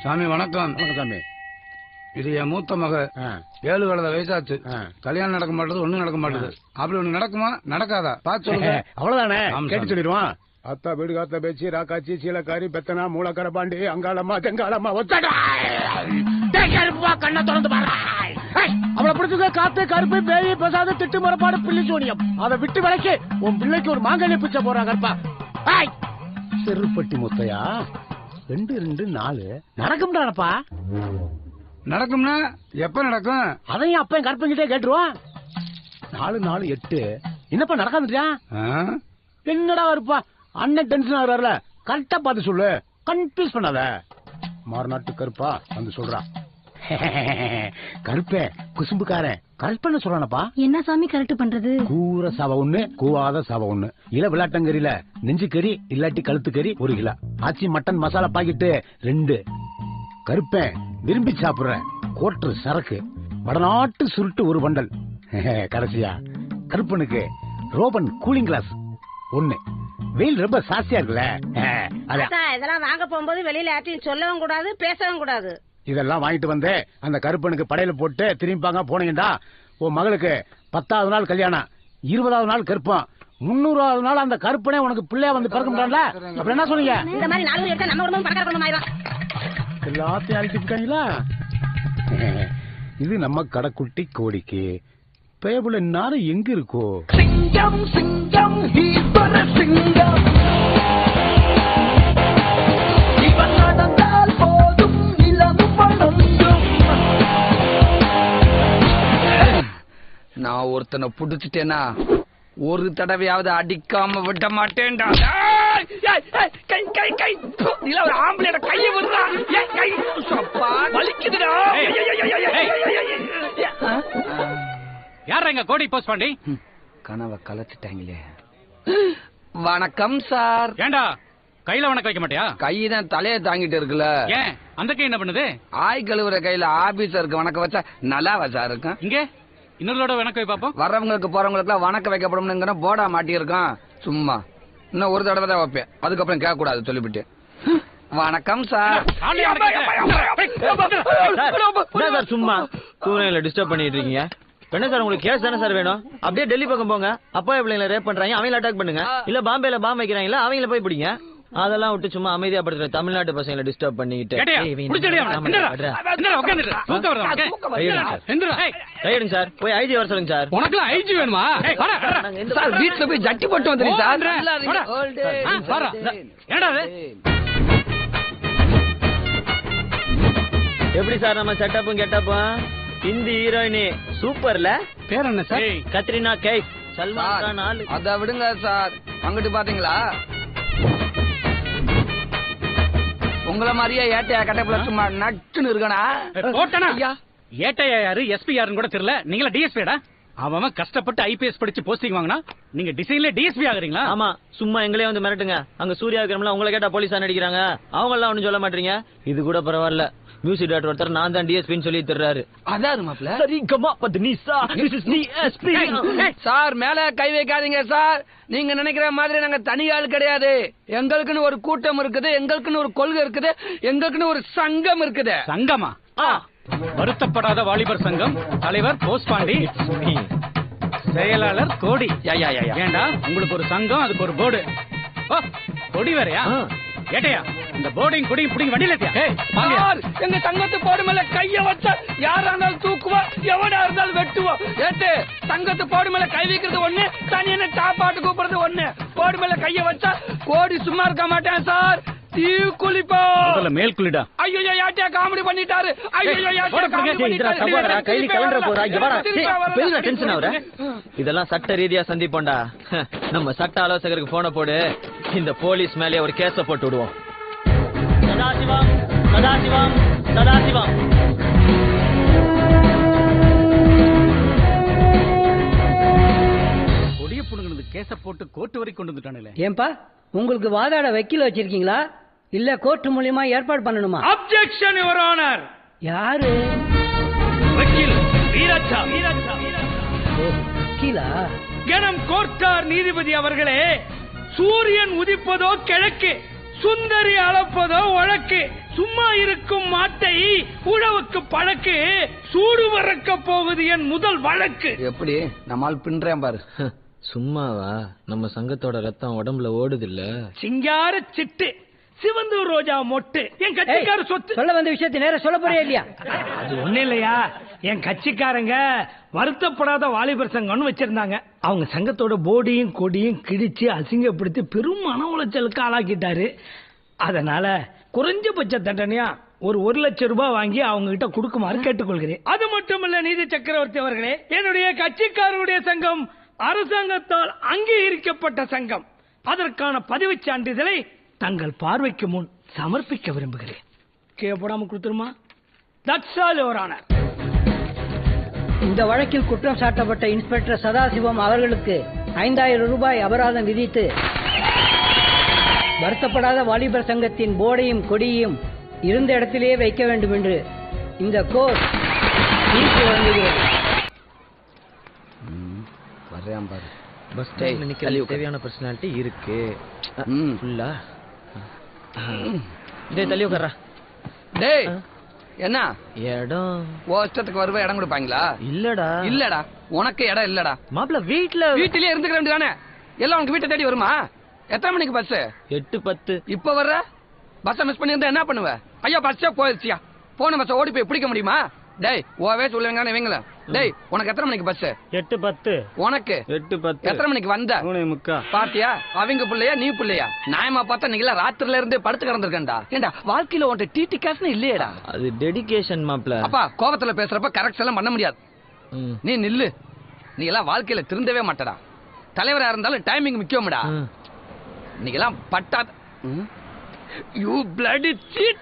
சாமி வணக்கம். வணக்கம் சாமி. இது என் மூத்த மக. 7 கலத வயசாச்சு. கல்யாணம் நடக்க மாட்டேது, ஒண்ணும் நடக்க மாட்டேது. அப்படி ஒண்ணு நடக்குமா நடக்காதா பார்த்து சொல்லுங்க. அவ்வளவுதானே, கேட்டு சொல்லிடுவான். அத்தா வீடு காத்த பேச்சு ராக்காச்சி சீலக்காரி பெத்தனா மூலக்கர பாண்டி அங்காளம்மா தெங்காளம்மா ஒத்தடா கண்ணை திறந்து பாரு. அவளை பிடிச்சது காத்து கருப்பு பேய் பிரசாத திட்டு மரப்பாடு பிள்ளை சோனியம். அதை விட்டு விளக்கி உன் பிள்ளைக்கு ஒரு மாங்கல்ய பிச்சை போறா கருப்பா. செருப்பட்டி முத்தையா 2 2 4 நடக்கும்டாப்பா. நடக்கும்னா எப்ப நடக்கும்? அதையும் அப்ப கற்பங்கிட்டே கேட்டுருவான். 4 4 8 என்னப்பா நடக்காதுட்டியா? என்னடா இருப்பா அண்ணன் டென்ஷன் ஆகுறாருல, கரெக்டா பார்த்து சொல்லு, கன்ஃபியூஸ் பண்ணாத. மாறுநாட்டு கருப்பா வந்து சொல்றான். கருப்பே குசும்புக்காரன் கரெக்ட் பண்ண சொல்றானப்பா. என்ன சாமி கரெக்ட் பண்றது? கூற சவ ஒண்ணு, கூவாத சவ ஒண்ணு. இல்ல விளாட்டங்கறியில நெஞ்சு கறி இல்லாட்டி கழுத்து கறி 1 கிலோ. ஆச்சி மட்டன் மசாலா பாக்கெட்டு 2. கருப்பேன் விரும்பி சாப்பிடுறேன் கோட்டர் சரக்கு வடநாட்டு சுருட்டு 1 பண்டல். கடைசியா கருப்பனுக்கு ரோபன் கூலிங் கிளாஸ் 1. வெயில் ரொம்ப சாஸ்தியா இருக்குல்ல, இதெல்லாம் வாங்க போகும்போது வெளியில யார்ட்டையும் சொல்லவும் கூடாது, பேசவும் கூடாது. இதெல்லாம் வாங்கிட்டு வந்து அந்த கருப்பனுக்கு படையில போட்டு திரும்பிப்பாங்க போனீங்கடா. உன் மகளுக்கு 10வது நாள் கல்யாணம், 20வது நாள் கருப்பம், 300வது நாள் அந்த கருப்பனே உனக்கு பிள்ளையா வந்து பிறக்க முடியல. அப்புறம் என்ன சொன்னீங்க? இந்த மாதிரி 4 எடுத்தா நம்ம உடம்பு பணக்கார குடும்பம் ஆயிடும். எல்லாத்தையும் அழிச்சுட்டாங்களா? இது நம்ம கடைக்குட்டி கோடிக்கு பேபுல நாரம் எங்க இருக்கோ? சிங்கம் சிங்கம் ஹீபர சிங்கம் இவன் நடந்தால் போதும் இளம் பணங்கும். நான் ஒருத்தனை புடிச்சிட்டேனா ஒரு தடவையாவது அடிக்காம விட மாட்டேன்டா. ஒரு ஆம்பளையோட கைய வலிக்குதுடா. யார் எங்க கோடி போஸ்ட் பண்ணி கனவை கலைச்சிட்டாங்களே. வணக்கம் சார். ஏண்டா கையில வணக்கம் வைக்க மாட்டியா? கைதான் தலையை தாங்கிட்டு இருக்குல்ல. ஏன் அந்த கை என்ன பண்ணுது? ஆய் கழுவுற கையில ஆபீசருக்கு வணக்கம் வச்சா நல்லாவா சார் இருக்கும்? இங்க இன்னொரு வணக்கம் வை பாப்போம். வர்றவங்களுக்கு போறவங்களுக்கு எல்லாம் வணக்கம் வைக்கப்படும் போர்டா மாட்டி இருக்கான். சும்மா இன்னும் ஒரு தடவை தான் வைப்பேன், அதுக்கப்புறம் கேட்க கூடாது சொல்லிவிட்டு. வணக்கம் சார். சும்மா தூணையில டிஸ்டர்ப் பண்ணிட்டு இருக்கீங்க. என்ன சார் உங்களுக்கு கேஸ் தானே சார் வேணும்? அப்படியே டெல்லி பக்கம் போங்க. அப்பா பிள்ளைங்களை ரேப் பண்றாங்க, அவங்கள அட்டாக் பண்ணுங்க. இல்ல பாம்பேல பாம்பு வைக்கிறாங்களா, அவங்கள போய் பிடிங்க. அதெல்லாம் விட்டு சும்மா அமைதியா படுத்துற தமிழ்நாட்டு பசங்களை டிஸ்டர்ப் பண்ணிட்டு சார். போய் ஐஜி வர சொல்லுங்க சார். உனக்கு ஐஜி வேணுமா? சார் வீட்டுல போய் ஜட்டி போட்டு வந்துருங்க சார். எப்படி சார் நம்ம செட்டப்பும் கெட்டப்பும்? ஹிந்தி ஹீரோயினி சூப்பர்ல. பேர் என்ன சார்? கத்ரினா கைஃப், சல்மான் கான் ஆளு. அத விடுங்க சார், அங்கிட்டு பாத்தீங்களா உங்களை மாதிரியே ஏட்டையா கட்டப்புல சும்மா நட்டுன்னு இருக்கனா? ஏட்டையா யாரு எஸ்பி யாருன்னு கூட தெரியல. நீங்களா டிஎஸ்பிடா? அவன் கஷ்டப்பட்டு ஐபிஎஸ் படிச்சு போஸ்டிங் வாங்கினா நீங்க டிசைன்ல டிஎஸ்பி ஆகுறீங்களா? ஆமா, சும்மா எங்களே வந்து மிரட்டுங்க. அங்க சூர்யா விக்ரம்ல உங்களை கேட்டா போலீஸா நடிக்கிறாங்க, அவங்க எல்லாம் ஒண்ணும் சொல்ல மாட்டீங்க. இது கூட பரவாயில்ல, மியூசிக் டைரக்டர் ஒருத்தர் நான் தான் டிஎஸ்பின்னு சொல்லி தர்றாரு. அதான் மாப்ள. சரி கமா பத்னிசா திஸ் இஸ் டிஎஸ்பி. சார் மேல கை வைக்காதீங்க சார். நீங்க நினைக்கிற மாதிரி நாங்க தனி ஆள் கிடையாது. எங்களுக்குன்னு ஒரு கூட்டம் இருக்குது, எங்களுக்குன்னு ஒரு கொள்கை இருக்குது, எங்களுக்குன்னு ஒரு சங்கம் இருக்குது. சங்கமா? வருத்தப்படாத வாலிபர் சங்கம் தலைவர் போஸ்ட் பாண்டி, செயலாளர் கோடி. ஏண்டா உங்களுக்கு ஒரு சங்கம், அதுக்கு ஒரு போர்டு, கொடி வேறையா? ஏட்டையா இந்த போர்டையும் கொடியும் பிடிங்க வண்டியில. எங்க சங்கத்து போர்டு மேல கைய வச்சா யாரா இருந்தாலும் தூக்குவோம், எவனா இருந்தாலும் வெட்டுவோம். ஏட்டு சங்கத்து போர்டு மேல கை வைக்கிறது ஒண்ணு, தனியான சாப்பாட்டு கூப்பிடுறது ஒண்ணு. போர்டு மேல கைய வச்சா கோடி சும்மா இருக்க மாட்டேன் சார், தீ குளிப்பா. மேல் குளிடா. ஐயோ யாட்டியா காமெடி பண்ணிட்டாரு. இதெல்லாம் சட்ட ரீதியா சந்திப்போண்டா. நம்ம சட்ட ஆலோசகருக்கு போன போடு, இந்த போலீஸ் மேலே ஒரு கேஸ போட்டு விடுவோம். சதாசிவம் சதாசிவம் சதாசிவம். கொடிய புடுங்கிறது கேஸ போட்டு கோர்ட் வரைக்கும் கொண்டு வந்துட்டானே. ஏன்பா உங்களுக்கு வாதாட வக்கீல் வச்சிருக்கீங்களா, இல்ல கோர்ட் மூலமா ஏற்பாடு பண்ணணுமா? Objection your honour. யாரு? வக்கீல் வீராச்சா. வக்கீலா? கணம் கோர்ட்டார் நீதிபதி அவர்களே, சூரியன் உதிப்பதோ கிழக்கு, சுந்தரி அளப்பதோ வழக்கு. வழக்கு. சும்மா இருக்கும் மாட்டை உழவுக்கு பழக்கு. சூடு வரக்க போகுது என் முதல் வழக்கு. எப்படி நம்மால் பின்றேன் பாரு. சும்மாவா? நம்ம சங்கத்தோட ரத்தம் உடம்புல ஓடுது இல்ல? சிங்கார சிட்டு, சிவந்தூர் ரோஜா மொட்டு, என் கட்சிக்கார சொத்து. சொல்ல வந்த விஷயத்தை நேரம் சொல்ல போறியா இல்லையா? அது ஒண்ணு இல்லையா, என் கட்சிக்காரங்க வருத்தப்படாத வாலிபர் சங்கம்னு வச்சிருந்தாங்க. அவங்க சங்கத்தோட போர்டையும் கொடியும் கிழிச்சு அசிங்கப்படுத்தி பெரும் மன உளைச்சலுக்கு ஆளாக்கிட்டாரு. அதனால குறைஞ்சபட்ச தண்டனையா ஒரு 1 லட்சம் ரூபாய் வாங்கி அவங்க கிட்ட கொடுக்குமாறு கேட்டுக்கொள்கிறேன். அது மட்டும் இல்ல நீதி சக்கரவர்த்தி அவர்களே, என்னுடைய கட்சிக்காரருடைய சங்கம் அரசாங்கத்தால் அங்கீகரிக்கப்பட்ட சங்கம். அதற்கான பதிவுச் சான்றிதழை தங்கள் பார்வைக்கு முன் சமர்ப்பிக்க விரும்புகிறேன். கேப்படாம கொடுத்துருமா? That's all your honour. இந்த வழக்கில் குற்றம் சாட்டப்பட்ட இன்ஸ்பெக்டர் சதாசிவம் அவர்களுக்கு 5000 ரூபாய் அபராதம் விதித்து வருத்தப்படாத வாலிபர் சங்கத்தின் போர்டையும் கொடியையும் இருந்த இடத்திலேயே வைக்க வேண்டும் என்று இந்த கோர்ட் தீர்ப்பு வழங்குகிறது. வர்றேன் பாரு. பஸ் ஸ்டாண்ட்ல நிக்கிற தேவையான பர்சனாலிட்டி இருக்கு. ஃபுல்லா டேய் தள்ளி உட்கார்றா. டேய் என்ன இடம் இஷ்டத்துக்கு வருவ இடம் கொடுப்பாங்களா? இல்லடா உனக்கு இடம் இல்லடா. மாப்பிள்ள வீட்டிலேயே இருந்துக்க வேண்டியதானே? எல்லாம் உனக்கு வீட்டை தேடி வருமா? எத்தனை மணிக்கு பஸ்? 8:10. இப்ப வர்ற பஸ் மிஸ் பண்ணி இருந்தா என்ன பண்ணுவ? ஐயா பஸ்ஸே போயிடுச்சியா? போன பஸ் ஓடி போய் பிடிக்க முடியுமா? டேய் ஓவே சொல்லுங்க இவங்கள. டேய் உனக்கு எத்தனை மணிக்கு பஸ்? 8:10. உனக்கு 8:10. எத்தனை மணிக்கு வந்த? 3:45. பாத்தியா? அவங்க பிள்ளையா நீ பிள்ளையா? நியாயமா பார்த்தா நீங்களா ராத்திரில இருந்து படுத்து கிடந்திருக்கேன்டா. ஏண்டா வாழ்க்கையில உன்ட்ட டிடி காசுன்னு இல்லையேடா. அது டெடிகேஷன் மாப்ள. அப்பா கோபத்துல பேசுறப்ப கரெக்ட் எல்லாம் பண்ண முடியாது. நீ நில்லு. நீ எல்லாம் வாழ்க்கையில திருந்தவே மாட்டடா. தலைவரா இருந்தாலும் டைமிங் முக்கியம்டா. நீங்க எல்லாம் பட்டா யூ பிளடி சீட்.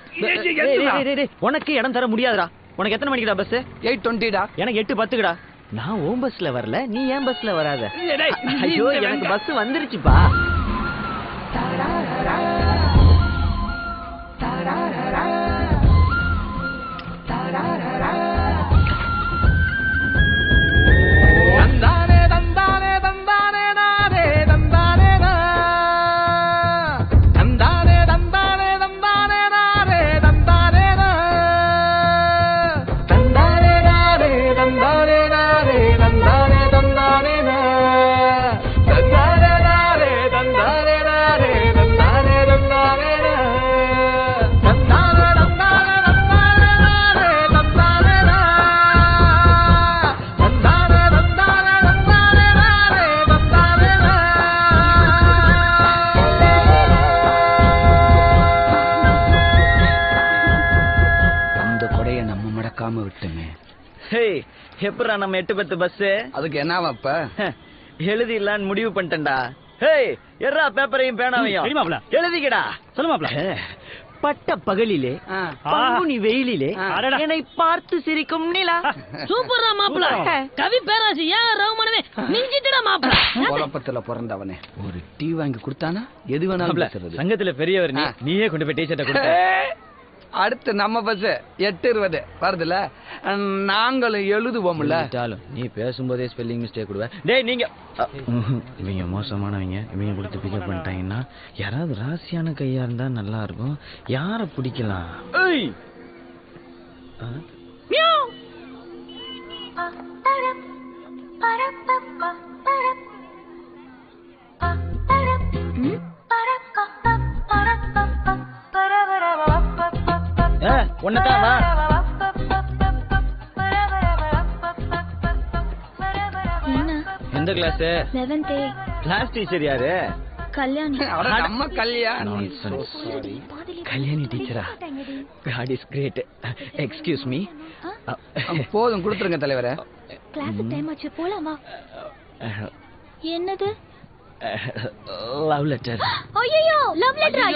உனக்கு இடம் தர முடியாதுடா. உனக்கு எத்தனை மணிக்குடா பஸ்? 8:20டா. எனக்கு 8:10க்குடா. நான் ஓம் பஸ்ல வரல, நீ ஏன் பஸ்ல வராத? ஐயோ எனக்கு பஸ் வந்துருச்சுப்பா. எப்படா நம்ம 8:10 பஸ்? அதுக்கு என்னவா இப்ப? எழுதிடலான்னு முடிவு பண்ணிட்டேன்டா. ஹேய் எர்ரா பேப்பரையும் பேனாவையும் எழுதிக்கடா. சொல்லுமாப்ல. பட்ட பகலிலே பங்குனி வெயிலிலே என்னை பார்த்து சிரிக்கும் நிலா. சூப்பரா மாப்பிள. கவி பேராசி ஏன் ரவுமனவே மிஞ்சிட்டடா மாப்பிள. குழப்பத்துல பிறந்தவனே ஒரு டீ வாங்கி கொடுத்தானா எது வேணாலும் பேசுறது. சங்கத்துல பெரியவர் நீயே கொண்டு போய் டீ-ஷர்ட்டை கொடுத்த. அடுத்து நம்ம பஸ் 8:20 வருதுல, நாங்களும் எழுதுவோம்ல. நீ பேசும்போதே ஸ்பெல்லிங் மிஸ்டேக் கொடுவ. டேய் நீங்க இவங்க மோசமானவங்க. இவங்க கொடுத்து பிக்கப் பண்ணிட்டாங்கன்னா யாராவது ராசியான கையா இருந்தா நல்லா இருக்கும். யார பிடிக்கலாம்? ஒன்னதான் வா. எந்த class? 7th A. Class teacher யாரு? கல்யாணி. நம்ம கல்யாணி. கல்யாணி டீச்சரா? God is great. Excuse me. போதும் கொடுத்துருங்க தலைவரே. கிளாஸ் டைம் ஆச்சு போலாமா? என்னது? Love letter. ஐயோ லவ் லெட்டரா?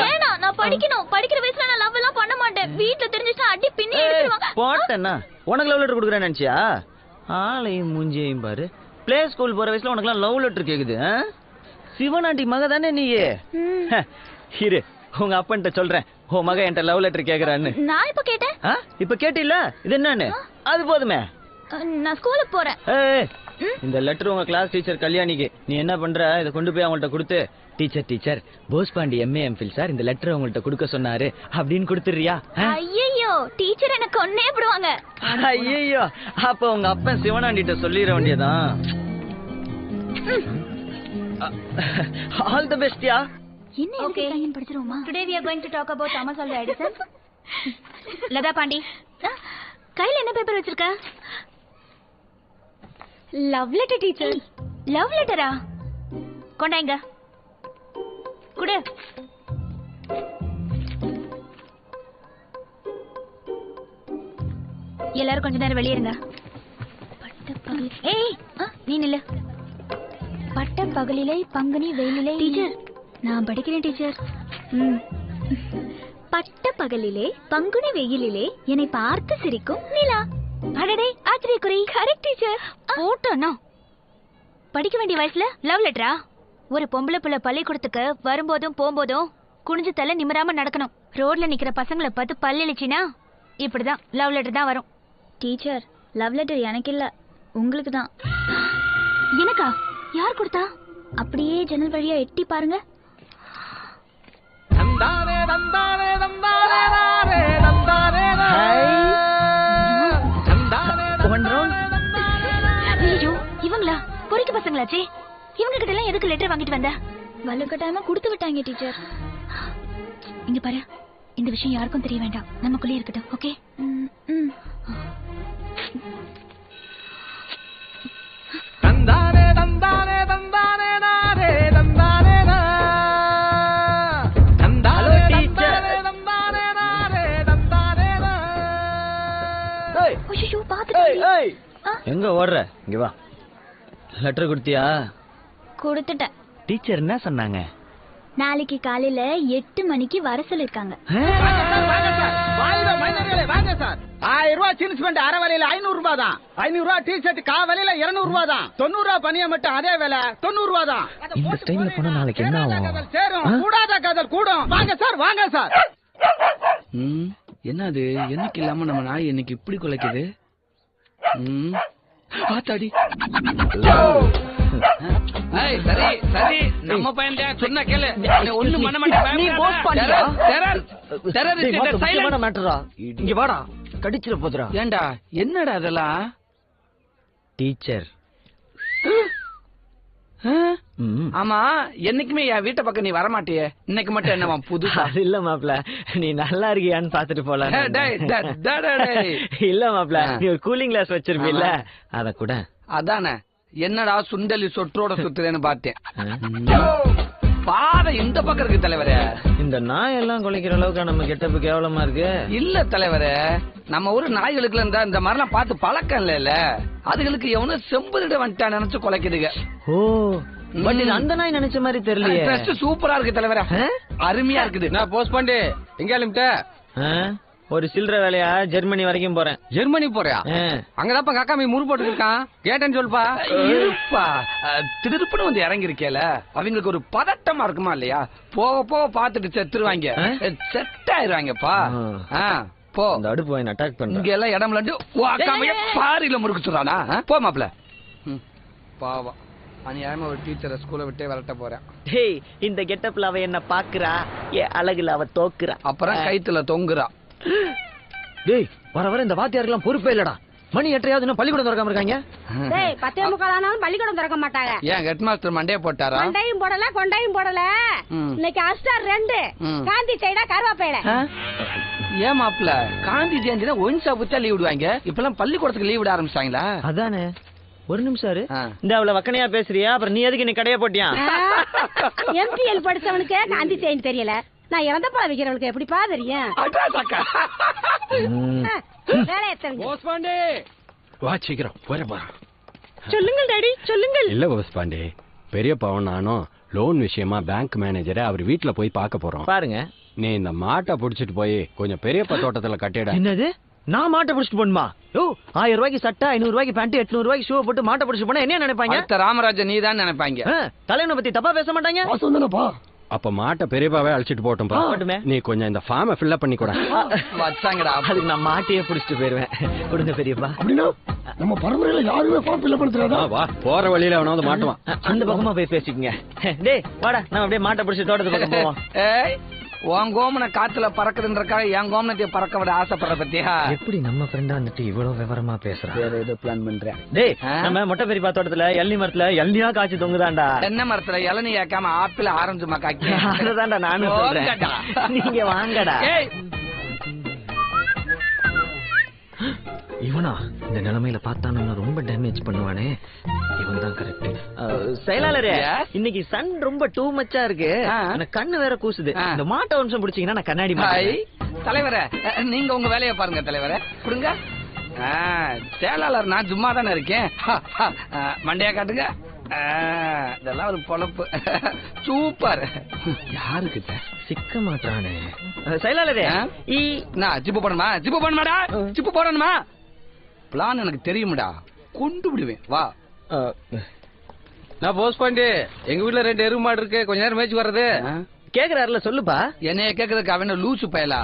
வேணாம், நான் படிக்கணும். படிக்கிற வயசுல நான் லவ் எல்லாம் பண்ண மாட்டேன். வீட்ல தெரிஞ்சிட்டா அடி பின்னி எடுத்துருவாங்க. போட்டேன்னா உனக்கு லவ் லெட்டர் கொடுக்குறேன்னு நினைச்சியா? ஆளையும் மூஞ்சியையும் பாரு. பிளே ஸ்கூல் போற வயசுல உனக்கு எல்லாம் லவ் லெட்டர் கேக்குது? சிவனாண்டி மக தானே நீ? இரு உங்க அப்பன்ட்ட சொல்றேன் உன் மக என்கிட்ட லவ் லெட்டர் கேக்குறான்னு. நான் இப்ப கேட்டேன். இப்ப கேட்டில்ல? இது என்னன்னு? அது போதுமே. நான் ஸ்கூலுக்கு போறேன். இந்த லெட்டர் உங்க கிளாஸ் டீச்சர் கல்யாணிக்கு. நீ என்ன பண்ற, இதை கொண்டு போய் அவங்கள்ட்ட கொடுத்து, teacher Bose Pandi MA MPhil sir இந்த லெட்டர் உங்கள்ட்ட கொடுக்க சொன்னாரு அப்படின்னு கொடுத்துறியா? ஐயோ டீச்சர் என்ன கொன்னே விடுவாங்க. ஐயோ அப்ப உங்க அப்பன் சிவனாண்டிட்ட சொல்லிட வேண்டியதான். ஆல் தி பெஸ்ட்யா. என்ன எதுக்கு டைம் படிச்சிரோமா? Today we are going to talk about Thomas Alva Edison. Latha Pandi கையில என்ன பேப்பர் வச்சிருக்க? Love letter teacher. லவ் லெட்டரா? கொண்டாங்க குடு. எல்லாரும் கொஞ்ச நேரம் வெளியேறுங்க. ஏய் நீ நில்லு. பட்ட பகலிலே பங்குனி வெயிலிலே. டீச்சர் நான் படிக்கிறேன் டீச்சர். பட்ட பகலிலே பங்குனி வெயிலிலே என்னை பார்த்து சிரிக்கும் நிலா. அடடே ஆச்சரியக்குறி. Correct teacher. போட்டோனா படிக்க வேண்டிய வயசுல லவ் லெட்டரா? ஒரு பொம்பளை புள்ள பள்ளிக்கூடத்துக்கு வரும்போதும் போகும்போதும் குனிஞ்சு தலை நிமிராம நடக்கணும். ரோட்ல நிக்கிற பசங்களை பார்த்து பல்லிச்சினா இப்படிதான் லவ் லெட்டர் தான் வரும். டீச்சர் லவ் லெட்டர் எனக்கு இல்ல, உங்களுக்கு தான். எனக்கா? யார் கொடுத்தா? அப்படியே ஜன்னல் வழியா எட்டி பாருங்க. ஐயோ இவங்களா? பொறிக்க பசங்களாச்சே. இவங்க கிட்ட எல்லாம் எதுக்கு லெட்டர் வாங்கிட்டு வந்த? வலுக்கட்டாயமா கொடுத்து விட்டாங்க டீச்சர். இங்க பாரு, இந்த விஷயம் யாருக்கும் தெரிய வேண்டாம், நமக்குள்ளே இருக்கட்டும். ஓகே? எங்க ஓடுற? இங்க வா. லெட்டர் கொடுத்தியா? கொடுத்துட்டேன். டீச்சர் என்ன சொன்னாங்க? நாளைக்கு காலையில 8 மணிக்கு வர சொல்லிருக்காங்க. வாங்க சார். 1000 ரூபாய் ஜீன்ஸ் பேண்ட் அரை விலையில 500 ரூபாய் தான். 500 ரூபாய் டி ஷர்ட் கா விலையில 200 ரூபாய் தான். 90 ரூபாய் பனியா மட்டும் அதே விலை 90 ரூபாய் தான். இந்த ஸ்டைல்ல போனா நாளைக்கு என்ன ஆகும்? சேரும் கூடாத காதல் கூடும். வாங்க சார் வாங்க சார். என்னது என்னைக்கு இல்லாம நம்ம நாய் இன்னைக்கு இப்படி குலைக்குது? ஆத்தாடி. சரி சரி நம்ம பையன் சொன்ன கேளு. ஒண்ணும் பண்ண மாட்டேன். இங்க வாடா, கடிச்சிட போதுடா. ஏண்டா என்னடா அதெல்லாம்? டீச்சர். ஆமா என்னைக்குமே என் வீட்டை பக்கம் நீ வரமாட்டியே, இன்னைக்கு மட்டும் என்னவா புது? அது இல்ல மாப்ள, நீ நல்லா இருக்கியான்னு பாத்துட்டு போலாம். இல்ல மாப்ள, நீ ஒரு கூலிங் கிளாஸ் வச்சிருப்பீல்ல, அத கூட. அதானே என்னடா சுண்டலி சொற்றோட சுத்துறேன்னு பார்த்தேன். பாதை இந்த பக்கம் இருக்கு தலைவரே. இந்த நாய் எல்லாம் குலைக்கிற அளவுக்கு நம்ம கெட்டப்பு கேவலமா இருக்கு. இல்ல தலைவரே, நம்ம ஊரு நாய்களுக்குல இருந்தா இந்த மாதிரி எல்லாம் பார்த்து பழக்கம் இல்ல. அதுகளுக்கு எவனும் செம்புரிட வந்துட்டா நினைச்சு குலைக்குதுங்க. ஓ, பட் இது அந்த நாய் நினைச்ச மாதிரி தெரியலையே. சூப்பரா இருக்கு தலைவரே, அருமையா இருக்குது. நான் போஸ்ட் பண்ணி எங்க கிளம்பிட்ட? ஒரு சில்லற வேலையா ஜெர்மனி வரைக்கும் போறேன். ஜெர்மனி போறியா? அங்கதான் காக்கா மீ முறு போட்டு இருக்கான், கேட்டேன்னு சொல்பா. இருப்பா, திருப்புன்னு வந்து இறங்கி இருக்கேல, அவங்களுக்கு ஒரு பதட்டமா இருக்குமா இல்லையா? போக போக பாத்துட்டு செத்துருவாங்க, செட் ஆயிருவாங்கப்பா. போ, அந்த அடுப்பு வாங்கி அட்டாக் பண்ண. இங்க எல்லாம் இடம் வாக்காமைய பாரில முறுக்கு சொல்றானா? போ மாப்ள. பாவம், அநியாயமா ஒரு டீச்சரை ஸ்கூலை விட்டே விரட்ட போறேன். டேய், இந்த கெட்டப்ல அவ என்ன பாக்குறா, அழகுல அவ தோக்குறா, அப்புறம் கைத்துல தொங்குறா. டேய், வர வர இந்த வாத்தியாருக்கெல்லாம் பொறுப்பே இல்லடா. மணி 8 பள்ளிக்கூடம் திறக்காம இருக்காங்க. டேய், 10:45 ஆனாலும் பள்ளிக்கூடம் திறக்க மாட்டாங்க. ஏன் ஹெட் மாஸ்டர் மண்டே போட்டாரா? மண்டையும் போடல கொண்டையும் போடல. இன்னைக்கு அஸ்டார் 2 காந்தி சைடா கருவாப்பையில. ஏன் மாப்ள, காந்தி ஜெயந்தினா ஒயின்ஸா புத்தா லீவ் விடுவாங்க, இப்பெல்லாம் பள்ளிக்கூடத்துக்கு லீவ் விட ஆரம்பிச்சாங்களா? அதானே. ஒரு நிமிஷம் இரு, இந்த அவள வக்கனையா பேசுறியா? அப்புறம் நீ எதுக்கு நீ கடைய போட்டியா? MTL படிச்சவனுக்கு காந்தி ஜெயந்தி தெரியல, நான் இறந்த பழ வைக்கிறவனுக்கு எப்படிப்பா தெரியும்? வா சீக்கிரம் போற போறா. சொல்லுங்கள் டாடி சொல்லுங்கள். இல்ல போஸ் பாண்டே, பெரியப்பாவும் நானும் லோன் விஷயமா பேங்க் மேனேஜரை அவர் வீட்டுல போய் பார்க்க போறோம். பாருங்க, நீ இந்த மாட்டை புடிச்சிட்டு போய் கொஞ்சம் பெரியப்பா தோட்டத்துல கட்டிட. என்னது, நான் மாட்டை புடிச்சிட்டு போணுமா? 1000 ரூபாய்க்கு சட்டை, 500 ரூபாய்க்கு பேண்ட், 800 ரூபாய்க்கு ஷூ போட்டு மாட்டை புடிச்சிட்டு போனா என்ன நினைப்பாங்க? ராமராஜன் நீ தான் நினைப்பாங்க. தலைவனை பத்தி தப்பா பேச மாட்டாங்க. அப்ப மாட்டை பெரியப்பாவே அழைச்சிட்டு போட்டோம். நீ கொஞ்சம் இந்த ஃபார்மை ஃபில் அப் பண்ணி கூட. வச்சாங்கடா, அதுக்கு நான் மாட்டையே புடிச்சிட்டு போயிருவேன். கொடுங்க பெரியப்பா. நம்ம பரம்பரையில யாருமே ஃபார்ம் ஃபில் பண்றதா? வா, போற வழியில அவன வந்து மாட்டுவான். அந்த பக்கமா போய் பேசிக்கங்க. டேய் வாடா, நம்ம அப்படியே மாட்டை பிடிச்சி தோட்டத்து பக்கம் போவோம். ஏய், உன் கோமனை காத்துல பறக்குதுன்றக்காக என் கோமனத்தை பறக்க விட ஆசைப்படுற பத்தியா? எப்படி நம்ம ஃப்ரெண்டா வந்துட்டு இவ்வளவு விவரமா பேசுறான்? வேற ஏதோ பிளான் பண்றேன். டேய், நம்ம மொட்டை பெரியப்பா தோட்டத்துல இளநீ மரத்துல இளநியா காய்ச்சி தொங்குதான்டா. தென்னை மரத்துல இளநீ ஏக்காம ஆப்பிள் ஆரஞ்சு மக்காக்கி. அதுதான்டா நானும் சொல்றேன். நீங்க வாங்கடா. இவனா இந்த நிலைமையில பார்த்தா நம்ம ரொம்ப டேமேஜ் பண்ணுவானே. இவன் தான் கரெக்ட். செயலாளரே, இன்னைக்கு சன் ரொம்ப டூ மச்சா இருக்கு. எனக்கு கண்ணு வேற கூசுது. இந்த மாட்டை வம்சம் பிடிச்சீங்கன்னா நான் கண்ணாடி தலைவரே, நீங்க உங்க வேலையை பாருங்க தலைவரே. புடுங்க. செயலாளர் நான் சும்மா தானே இருக்கேன். மண்டையா காட்டுங்க. இதெல்லாம் ஒரு பொழப்பு. சூப்பர். யாருக்கிட்ட சிக்க மாட்டானே. செயலாளரே, நான் ஜிப்பு போடணுமா? ஜிப்பு போடணுமாடா? ஜிப்பு போடணுமா? பிளான் எனக்கு தெரியும்டா, கொண்டு விடுவேன். வா. நான் போஸ்ட் பண்ணி எங்க வீட்டுல 2 எருவு மாடு இருக்கு, கொஞ்ச நேரம் மேய்ச்சி வர்றது. கேக்குறாருல, சொல்லுப்பா. என்னைய கேக்குறதுக்கு அவன் லூசு பயலா?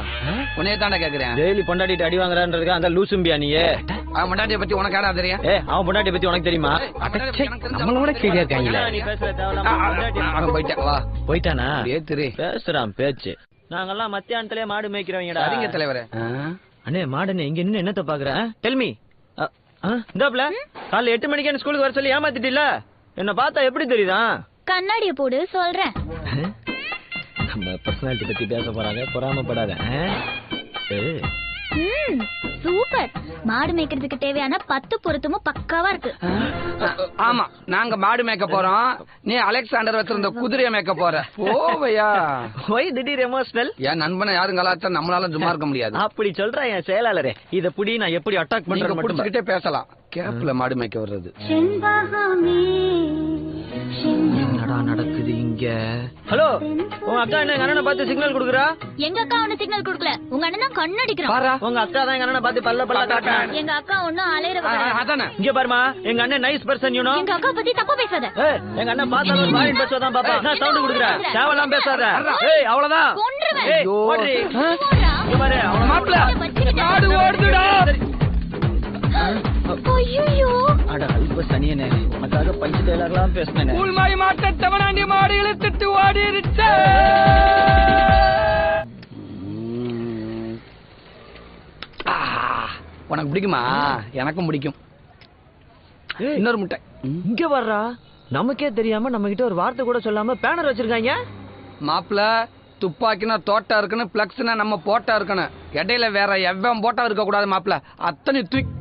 உன்னைய தாண்டா கேக்குறேன். டெய்லி பொண்டாட்டிட்டு அடி வாங்குறான்றதுக்கு அந்த லூசும்பியா நீ? அவன் பொண்டாட்டிய பத்தி உனக்கு ஏடா தெரியும்? அவன் பொண்டாட்டிய பத்தி உனக்கு தெரியுமா? நம்மளோட கேள்வியா இருக்காங்களே. அவன் போயிட்டான். வா. போயிட்டானா? ஏத்துரு. பேசுறான் பேச்சு. நாங்கெல்லாம் மத்தியானத்திலே மாடு மேய்க்கிறவங்கடா. சரிங்க தலைவரே. அண்ணே, மாடுன்னு இங்க நின்னு என்னத்த பாக்குறேன்? டெல்மி. இந்தாப்ல காலைல 8 மணிக்கு ஸ்கூலுக்கு வர சொல்லி ஏமாத்திட்டில? என்ன பார்த்தா எப்படி தெரியுதா? கண்ணாடிய போடு சொல்றேன். நம்ம பர்சனாலிட்டி பத்தி பேச போறாங்க, பொறாமப்படாத. சூப்பர். மாடு மேய்க்கிறதுக்கு தேவையான 10 பொருத்தமும் பக்காவா இருக்கு. ஆமா, நாங்க மாடு மேய்க்க போறோம். நீ அலெக்சாண்டர் வச்சிருந்த குதிரையை மேய்க்க போற. போவையா? ஒய் திடீர் எமோஷனல்? என் நண்பனை யாரும் கலாச்சா நம்மளால சும்மா இருக்க முடியாது. அப்படி சொல்ற என் செயலாளரே. இத புடி, நான் எப்படி அட்டாக் பண்றேன் புடிச்சுக்கிட்டே பேசலாம். கேப்ல மாடு மேய்க்க வர்றது. என்னடா நடக்குது இங்க? ஹலோ, உங்க அக்கா என்ன அண்ணனை பார்த்து சிக்னல் கொடுக்குறா? எங்க அக்கா ஒண்ணு சிக்னல் கொடுக்கல, உங்க அண்ணன் தான் கண்ணடிக்கிறான். உங்க அக்கா தான் எங்க அண்ணனை பார்த்து பல்ல காட்டுறான். எங்க அக்கா ஒண்ணும் அலையற. இங்க பாருமா, எங்க அண்ணன் நைஸ் பர்சன். யூனோ, எங்க அக்கா பத்தி தப்பா பேசாத. எங்க அண்ணன் பார்த்தா ஒரு பாயிண்ட் பேசதான் பாப்பா. நான் சவுண்ட் கொடுக்குறேன். தேவலாம் பேசாத. ஏய், அவ்வளவுதான். ஏய், ஓடி. இங்க பாரு, அவன மாப்ள மாடு ஓடுதுடா. ஐயோ, அட அல்ப சனியனே, உனக்காக பஞ்சு டயலாக்லாம் பேசுனேனே. கூழ்மாய் மாட்ட தவனாண்டி மாடு இழுத்துட்டு ஓடிருச்சு. உனக்கு பிடிக்குமா? எனக்கும் பிடிக்கும். இன்னொரு முட்டை. இங்க வர்றா. நமக்கே தெரியாம நம்ம கிட்ட ஒரு வார்த்தை கூட சொல்லாம பேனர் வச்சிருக்காங்க. மாப்பிள, துப்பாக்கினா தோட்டா இருக்கணும், பிளக்ஸ்னா நம்ம போட்டா இருக்கணும். இடையில வேற எவ்வளவு போட்டா இருக்க கூடாது மாப்பிள. அத்தனை தூக்கி.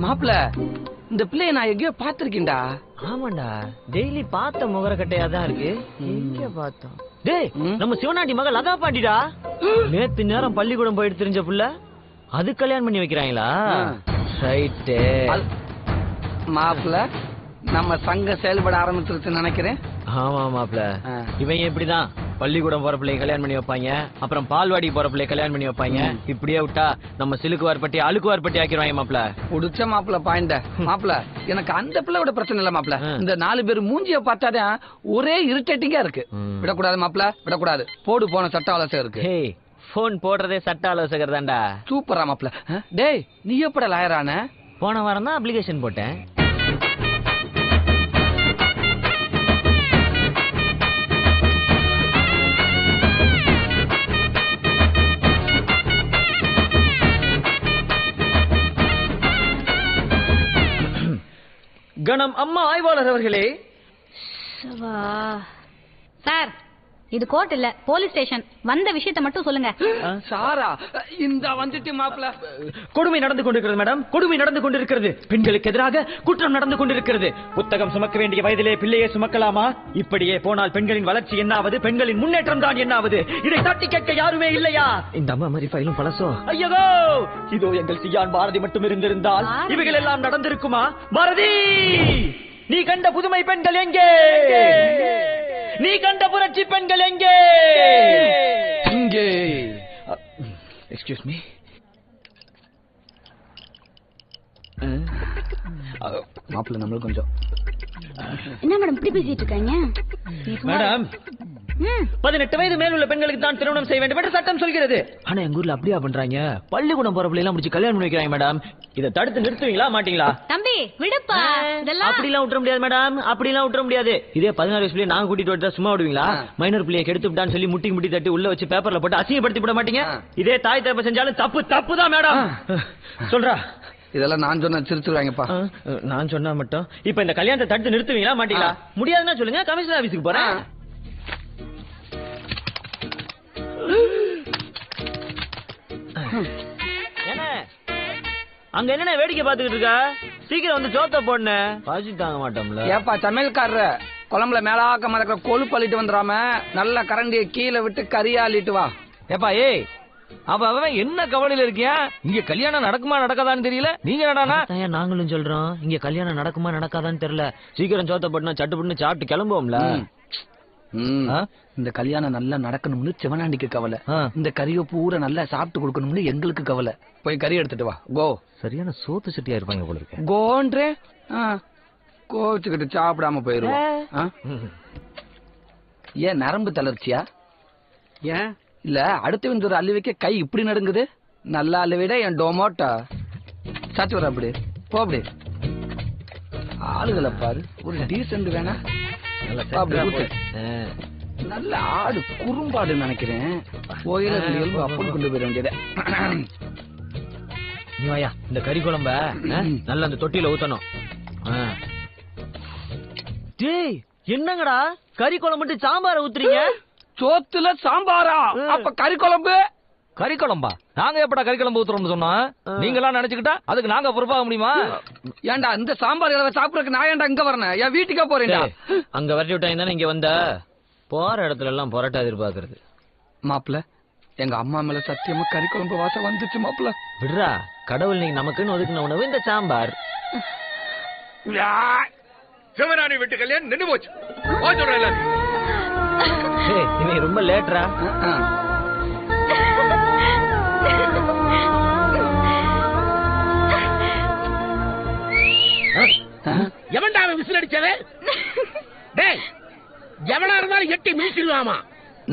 மாப்பிள, இந்த பிள்ளைய நான் எங்கேயோ பாத்திருக்கேன்டா. ஆமாண்டா, டெய்லி பார்த்த முகரக்கட்டையா தான் இருக்கு. எங்க பார்த்தோம்? டேய், நம்ம சிவனாண்டி மகள் லதா பாண்டிடா. நேத்து நேரம் பள்ளிக்கூடம் போயிட்டு தெரிஞ்ச புள்ள, அது கல்யாணம் பண்ணி வைக்கிறாங்களா? ரைட்டு. மாப்பிள, நம்ம சங்கம் செயல்பட ஆரம்பிச்சிருச்சுன்னு நினைக்கிறேன். ஆமா மாப்பிள, இவன் இப்படிதான் பள்ளிக்கூடம் போற பிள்ளைய கல்யாணம் பண்ணி வைப்பாங்க, அப்புறம் பால்வாடி போற பிள்ளைய கல்யாணம் பண்ணி வைப்பாங்க. இப்படியே விட்டா நம்ம சிலுக்கு வார்பட்டி அழுக்கு வார்பட்டி ஆக்கிடுவாங்க மாப்பிள. புடிச்ச மாப்பிள பாயிண்ட. மாப்பிள, எனக்கு அந்த பிள்ளையோட பிரச்சனை இல்ல மாப்பிள. இந்த 4 பேர் மூஞ்சிய பார்த்தாதான் ஒரே இரிட்டேட்டிங்கா இருக்கு. விடக்கூடாது மாப்பிள, விடக்கூடாது. போடு, போன சட்ட ஆலோசனை இருக்கு. போன் போடுறதே சட்ட ஆலோசகர் தான்டா. சூப்பரா மாப்பிள. டேய், நீ எப்பட லாயரான? போன வாரம் தான் அப்ளிகேஷன் போட்டேன். கணம் அம்மா ஆய்வாளர் அவர்களே. சார், இது கோர்ட் இல்ல, போலீஸ் ஸ்டேஷன். வந்த விஷயத்தை மட்டும் சொல்லுங்க. சாரா, இந்த வந்துட்டு மாப்பிள. கொடுமை நடந்து கொண்டிருக்கிறது மேடம், கொடுமை நடந்து கொண்டிருக்கிறது. பெண்களுக்கு எதிராக குற்றம் நடந்து கொண்டிருக்கிறது. புத்தகம் சுமக்க வேண்டிய வயதிலே பிள்ளையே சுமக்கலாமா? இப்படியே போனால் பெண்களின் வளர்ச்சி என்னாவது, பெண்களின் முன்னேற்றம் தான் என்னாவது? இதை தட்டி கேட்க யாருமே இல்லையா? இந்த அம்மா மாதிரி ஃபைலும் பழசோ? ஐயோ, இதோ எங்கள் சியான் பாரதி மட்டும் இருந்திருந்தால் இவைகள் எல்லாம் நடந்திருக்குமா? பாரதி, நீ கண்ட புதுமை பெண்கள் எங்கே? நீ கண்ட புரட்சி பெண்கள் எங்கே? இங்கே. Excuse me. மாப்பிள்ள நம்மளுக்கு கொஞ்சம். என்ன மேடம் இப்படி பேசிட்டு இருக்காங்க? மேடம் 18 வயது மேல் உள்ள பெண்களுக்கு தான் திருமணம் செய்ய வேண்டும் என்று சட்டம் சொல்கிறது. ஆனா எங்க ஊர்ல அப்படியா பண்றாங்க? பள்ளிக்கூடம் போற பிள்ளை எல்லாம் முடிச்சு கல்யாணம் பண்ணி வைக்கிறாங்க மேடம். இதை தடுத்து நிறுத்துவீங்களா மாட்டீங்களா? தம்பி விடுப்பா. இதெல்லாம் அப்படிலாம் விட்டுற முடியாது மேடம், அப்படிலாம் விட்டுற முடியாது. இதே 16 வயசு பிள்ளைய நாங்க கூட்டிட்டு வந்து சும்மா விடுவீங்களா? மைனர் பிள்ளைய கெடுத்து விட்டான்னு சொல்லி முட்டி தட்டி உள்ள வச்சு பேப்பர்ல போட்டு அசிங்கப்படுத்தி விட மாட்டீங்க? இதே தாய் தப்ப செஞ்சாலும் தப்பு தான் மேடம். சொல்றா. இதெல்லாம் நான் சொன்ன சிரிச்சுருவாங்கப்பா. நான் சொன்னா மட்டும் இப்ப இந்த கல்யாணத்தை தடுத்து நிறுத்துவீங்களா மாட்டீங்களா? முடியாதுன்னா சொல்லுங்க, கமிஷனர் ஆபீஸ்க்கு போறேன். என்ன அங்க என்ன வேடிக்கை பாத்துக்கிட்டு இருக்கா? சீக்கிரம் வந்து ஜோத்த போடன பாஜி தாங்க மாட்டோம்ல. ஏப்பா சமையல்காரர குழம்புல மேலாக்க மறக்கிற கொழுப்பு அள்ளிட்டு வந்துடாம நல்ல கரண்டிய கீழே விட்டு கறியா அள்ளிட்டு வா. ஏப்பா ஏய், அவன் என்ன கவலையில இருக்கியா? இங்க கல்யாணம் நடக்குமா நடக்காதான்னு தெரியல. நீங்க என்னடானா? நாங்களும் சொல்றோம், இங்க கல்யாணம் நடக்குமா நடக்காதான்னு தெரியல. சீக்கிரம் ஜோத்த போடனா சட்டுப்பட்டு சாப்பிட்டு கிளம்புவோம்ல. இந்த கல்யாணம் நல்லா நடக்கணும்னு சிவனாண்டிக்கு கவலை, இந்த கறியை பூரா நல்லா சாப்பிட்டு கொடுக்கணும்னு எங்களுக்கு கவலை. போய் கறி எடுத்துட்டு வா. கோ. சரியான சோத்து சட்டியா இருப்பாங்க போல இருக்கு. கோன்றே கோச்சுக்கிட்டு சாப்பிடாம போயிருவோம். ஏன் நரம்பு தளர்ச்சியா? ஏன் இல்ல அடுத்த ஒரு அள்ளி வைக்க கை இப்படி நடுங்குது. நல்லா அள்ளி விட என் டொமோட்டோ சாச்சு வர. அப்படி போ. அப்படி ஆளுகளை பாரு, ஒரு டீசென்ட் வேணா. நல்ல ஆடு குறும்பாடு நினைக்கிறேன். கோயில அப்படி கொண்டு போயிட வேண்டியது. நீ வாயா, இந்த கறி குழம்ப நல்ல அந்த தொட்டியில ஊத்தணும். டேய் என்னங்கடா கறி குழம்பு மட்டும் சாம்பார ஊத்துறீங்க? சோத்துல சாம்பாரா? அப்ப கறி குழம்பு? கறி குழம்பா? நாங்க எப்படா கறி குழம்பு ஊத்துறோம்னு சொன்னோம்? நீங்க எல்லாம் நினைச்சுக்கிட்டா அதுக்கு நாங்க பொறுப்பாக முடியுமா? ஏன்டா இந்த சாம்பார் சாப்பிடறதுக்கு நான் ஏன்டா இங்க வரேன்? என் வீட்டுக்கே போறேன்டா. அங்க வரட்டி விட்டாங்க தானே இங்க வந்த. போற இடத்துல எல்லாம் பொரோட்டா எதிர்பார்க்கறது. மாப்பிள்ள எங்க அம்மா மேல சத்தியமா கறி குழம்பு வாசம் வந்துச்சு மாப்பிள்ள. விடுறா, கடவுள் நீங்க நமக்குன்னு ஒதுக்குன உணவு இந்த சாம்பார். சிவராணி வீட்டு கல்யாணம் நின்னு போச்சு. நீ ரொம்ப லேட்ரா. எவன்டா அவன் விசில் அடிச்சது? டேய் எவனா இருந்தாலும் எட்டி மிதிச்சிடுவாமா.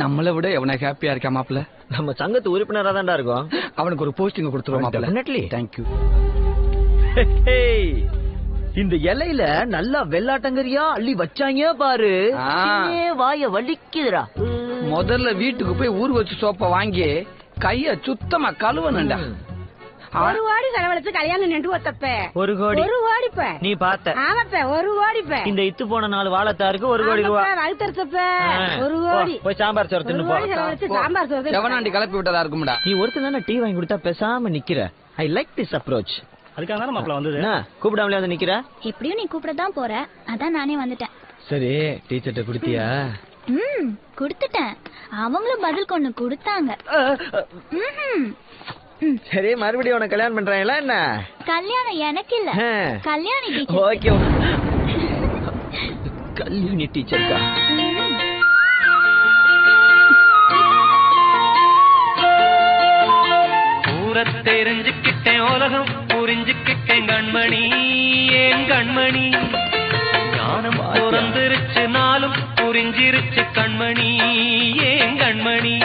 நம்மளை விட எவனை ஹாப்பியா இருக்கா மாப்பிள்ள? நம்ம சங்கத்து உறுப்பினரா தான்டா இருக்கோம். அவனுக்கு ஒரு போஸ்டிங் கொடுத்துருவோம் மாப்பிள்ள. தேங்க்யூ. இந்த இலையில நல்லா வெள்ளாட்டங்கரியா அள்ளி வச்சாங்க பாரு. வாய வலிக்குதுடா. முதல்ல வீட்டுக்கு போய் ஊர் வச்சு சோப்ப வாங்கி கைய சுத்தமா கழுவணும்டா. ஒரு கோடி செலவழிச்சு கல்யாணம் நின்று ஒத்தப்ப. ஒரு கோடி நீ பார்த்த? ஆமாப்ப ஒரு கோடிப்ப. இந்த இத்து போன 4 வாழைத்தாருக்கு 1 கோடி ரூபாய். வகுத்தரச்சப்ப 1 கோடி. போய் சாம்பார் சோறு தின்னு போ. சாம்பார் சோறு எவனாண்டி கிளப்பி விட்டதா இருக்கும்டா. நீ ஒருத்தர் தானே டீ வாங்கி கொடுத்தா பேசாம நிக்கிற. I like this approach. அதுக்காக தானே மாப்பிள்ள வந்தது. கூப்பிடாமலே வந்து நிக்கிற. எப்படியும் நீ கூப்பிட தான் போற, அதான் நானே வந்துட்டேன். சரி டீச்சர்ட்ட குடுத்தியா? குடுத்துட்டேன். அவங்களும் பதில் கொண்டு கொடுத்தாங்க. சரி மறுபடியும் உனக்கு கல்யாணம் பண்றாங்களா என்ன? கல்யாணம் எனக்கு இல்ல, கல்யாணி டீச்சர். ஓகே கல்யாணி டீச்சர்க்கா? ஊரை தெரிஞ்சுக்கிட்டேன், உலகம் புரிஞ்சுக்கிட்டேன் கண்மணி, ஏன் கண்மணி ஞானம் பிறந்திருச்சு, நாளும் புரிஞ்சிருச்சு கண்மணி, ஏன் கண்மணி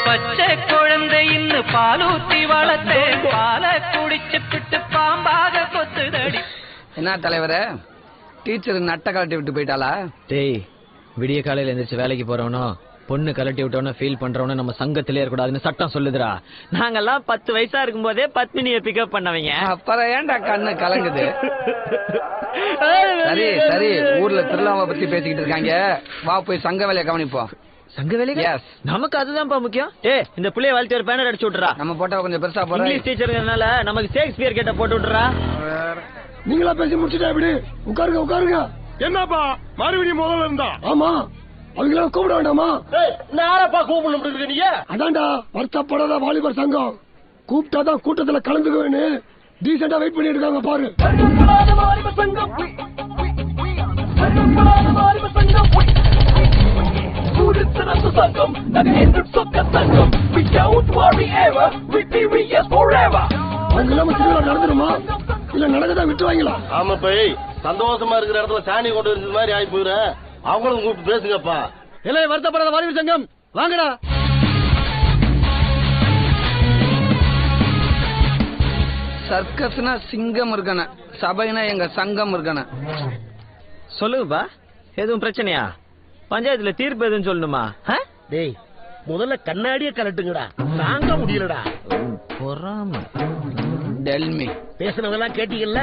பச்சை குழந்தை இன்னும் பாலூத்தி வளர்த்து பால குடிச்சுட்டு பாம்பாக கொத்துதடி. என்ன தலைவரே, டீச்சர் நட்ட கலட்டி விட்டு போயிட்டாளா? டேய் விடிய காலையில எந்திரிச்சு வேலைக்கு போறவனோ பொண்ணு கலட்டி விட்டவன ஃபீல் பண்றவன நம்ம சங்கத்திலே இருக்கக்கூடாதுன்னு சட்டம் சொல்லுதுடா. நாங்கெல்லாம் 10 வயசா இருக்கும் போதே பத்மினியை பிக்கப் பண்ணவங்க. அப்புறம் ஏன்டா கண்ணு கலங்குது? சரி சரி, ஊர்ல திருவிழாவை பத்தி பேசிக்கிட்டு இருக்காங்க, வா போய் சங்க வேலையை கவனிப்போம். சங்க வேலைக்கு நமக்கு அதுதான்ப்பா முக்கியம். இந்த பிள்ளைய வாழ்த்து ஒரு பேனர் அடிச்சு விட்டுறா. நம்ம போட்டோ கொஞ்சம் பெருசா போறோம். இங்கிலீஷ் டீச்சர்னால நமக்கு ஷேக்ஸ்பியர் கேட்ட போட்டு விட்டுறா. நீங்களா பேசி முடிச்சுட்டா இப்படி உட்காருங்க உட்காருங்க. என்னப்பா மறுபடியும் முதல்ல இருந்தா? ஆமா அவங்கள கூப்பிட வேண்டாமா? நாரப்பா கூப்பிடணும். நீங்க அதான்டா வருத்தப்படாத வாலிபர் சங்கம் கூப்பிட்டாதான் கூட்டத்துல கலந்துக்குவேன்னு டீசெண்டா வெயிட் பண்ணிட்டு இருக்காங்க பாரு. அவங்கெல்லாம் நடந்துருமா? இல்ல நடக்கதான் விட்டுருவாங்களா? ஆமா போய் சந்தோஷமா இருக்கிற இடத்துல சாணி கொண்டு இருக்கிற மாதிரி ஆகி போயிரு. அவங்களும் கூப்பிட்டு பேசுங்கப்பா. இல்லை வருத்தப்படாத வாலிபர் சங்கம் வாங்கடா. சர்க்கஸ்னா சிங்கம் இருக்கணும், சபைனா எங்க சங்கம் இருக்கணும். சொல்லுங்கப்பா, எதுவும் பிரச்சனையா? பஞ்சாயத்துல தீர்ப்பு எதுவும் சொல்லணுமா? டேய் முதல்ல கண்ணாடிய கலட்டுங்கடா, தாங்க முடியலடா. பொறாம டெல்மி பேசுனதெல்லாம் கேட்டீங்கல்ல,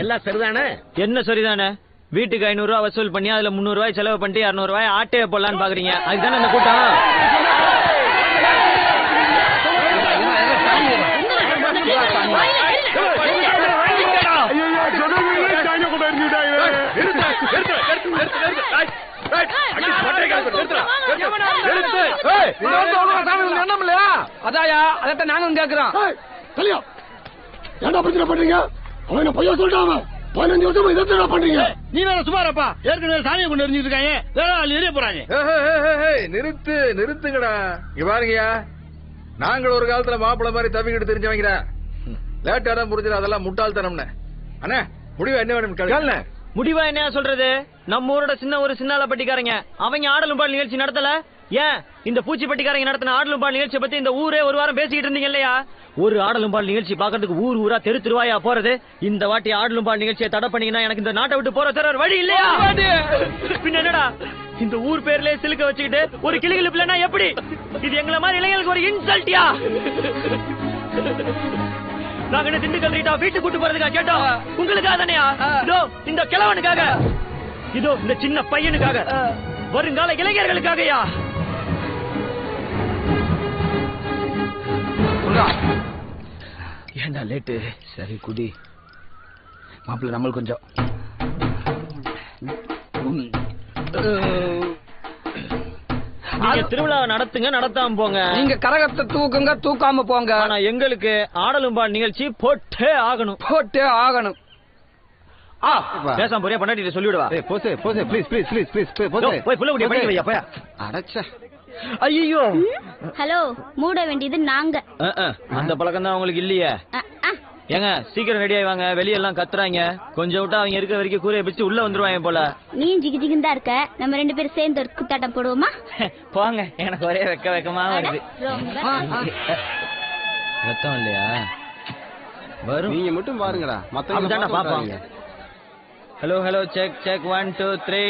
எல்லாம் சரிதானே? என்ன சரிதானே? வீட்டுக்கு 500 ரூபாய் வசூல் பண்ணி அதுல 300 ரூபாய் செலவு பண்ணிட்டு 200 ரூபாய் ஆட்டைய போடலான்னு பாக்குறீங்க. அதுதானே இந்த கூட்டம்? அதாயா அதட்ட நாங்களும் கேக்குறோம். ஏன்டா பிரச்சனை பண்றீங்க? அவன் பையன் சொல்லிட்டான், 15 வருஷமா இதை பண்றீங்க. நீ வேற சுமாரப்பா, ஏற்கனவே சாணியை கொண்டு எரிஞ்சிட்டு இருக்காங்க, வேற எரிய போறாங்க. நிறுத்துங்கடா. இங்க பாருங்கயா, நாங்கள் ஒரு காலத்துல மாப்பிள்ள மாதிரி தவிக்கிட்டு தெரிஞ்சவங்க. லேட்டா தான் புரிஞ்சது அதெல்லாம் முட்டாள்தனம்னு. அண்ணா முடிவு என்ன வேணும்? முடிவா என்ன சொல்றது? நம்ம ஊரோட ஒரு சின்னால பட்டிக்காரங்க அவங்க ஆடலும் பாடல் நிகழ்ச்சி நடத்தல. ஏன் இந்த பூச்சி பட்டிக்காரங்க நடத்தின ஆடலும் பாடல் நிகழ்ச்சி பத்தி இந்த ஊரே ஒரு வாரம் பேசிக்கிட்டு இருந்தீங்க இல்லையா? ஒரு ஆடலும் பாடல் நிகழ்ச்சி பாக்கிறதுக்கு ஊர் ஊரா தெரு திருவாயா போறது. இந்த வாட்டி ஆடலும் பாடல் நிகழ்ச்சியை தடை பண்ணீங்கன்னா எனக்கு இந்த நாட்டை விட்டு போற தர வழி இல்லையா? பின்ன என்னடா இந்த ஊர் பேர்லயே சிலுக்க வச்சுக்கிட்டு ஒரு கிளிகிழு பிள்ளைனா எப்படி? இது எங்களை மாதிரி இளைஞர்களுக்கு ஒரு இன்சல்ட்டியா? நாங்க திண்டுக்கல் ரீட்டா வீட்டு கூட்டு போறதுக்காக கேட்டோம். உங்களுக்காக தானேயா? இதோ இந்த கிழவனுக்காக, இதோ இந்த சின்ன பையனுக்காக, வருங்கால இளைஞர்களுக்காகயா? ஏண்டா லேட்டு? சரி குடி மாப்பிள்ள, நம்மளுக்கு கொஞ்சம். நீங்க திருவிழா நடத்துங்க, நடத்தாம போங்க. நீங்க கரகத்தை தூக்குங்க, தூக்காம போங்க. ஆனா எங்களுக்கு ஆடலும் பாடல் நிகழ்ச்சி போட்டே ஆகணும், போட்டே ஆகணும். பேசாம போறியா? பண்ணாட்டி சொல்லிவிடுவா. போய் புள்ள குடிய படிக்க வையா போயா. அடச்சே. ஐயோ ஹலோ, மூட வேண்டியது நாங்க. அந்த பழக்கம் தான் உங்களுக்கு இல்லையே. ஏங்க சீக்கிரம் ரெடி ஆயிவாங்க, வெளியெல்லாம் கத்துறாங்க. கொஞ்சம் விட்டா அவங்க இருக்கிற வரைக்கும் கூரையை பிடிச்சு உள்ள வந்துருவாங்க போல. நீ ஜிகி ஜிகின்னு தான் இருக்க. நம்ம 2 பேரும் சேர்ந்து ஒரு குத்தாட்டம் போடுவோமா? போங்க, எனக்கு ஒரே வெக்கமா வருது. வெக்கம் இல்லையா? வரும், நீங்க மட்டும் பாருங்கடா, மத்தவங்க பாப்பாங்க. Hello hello, check check 1 2 3.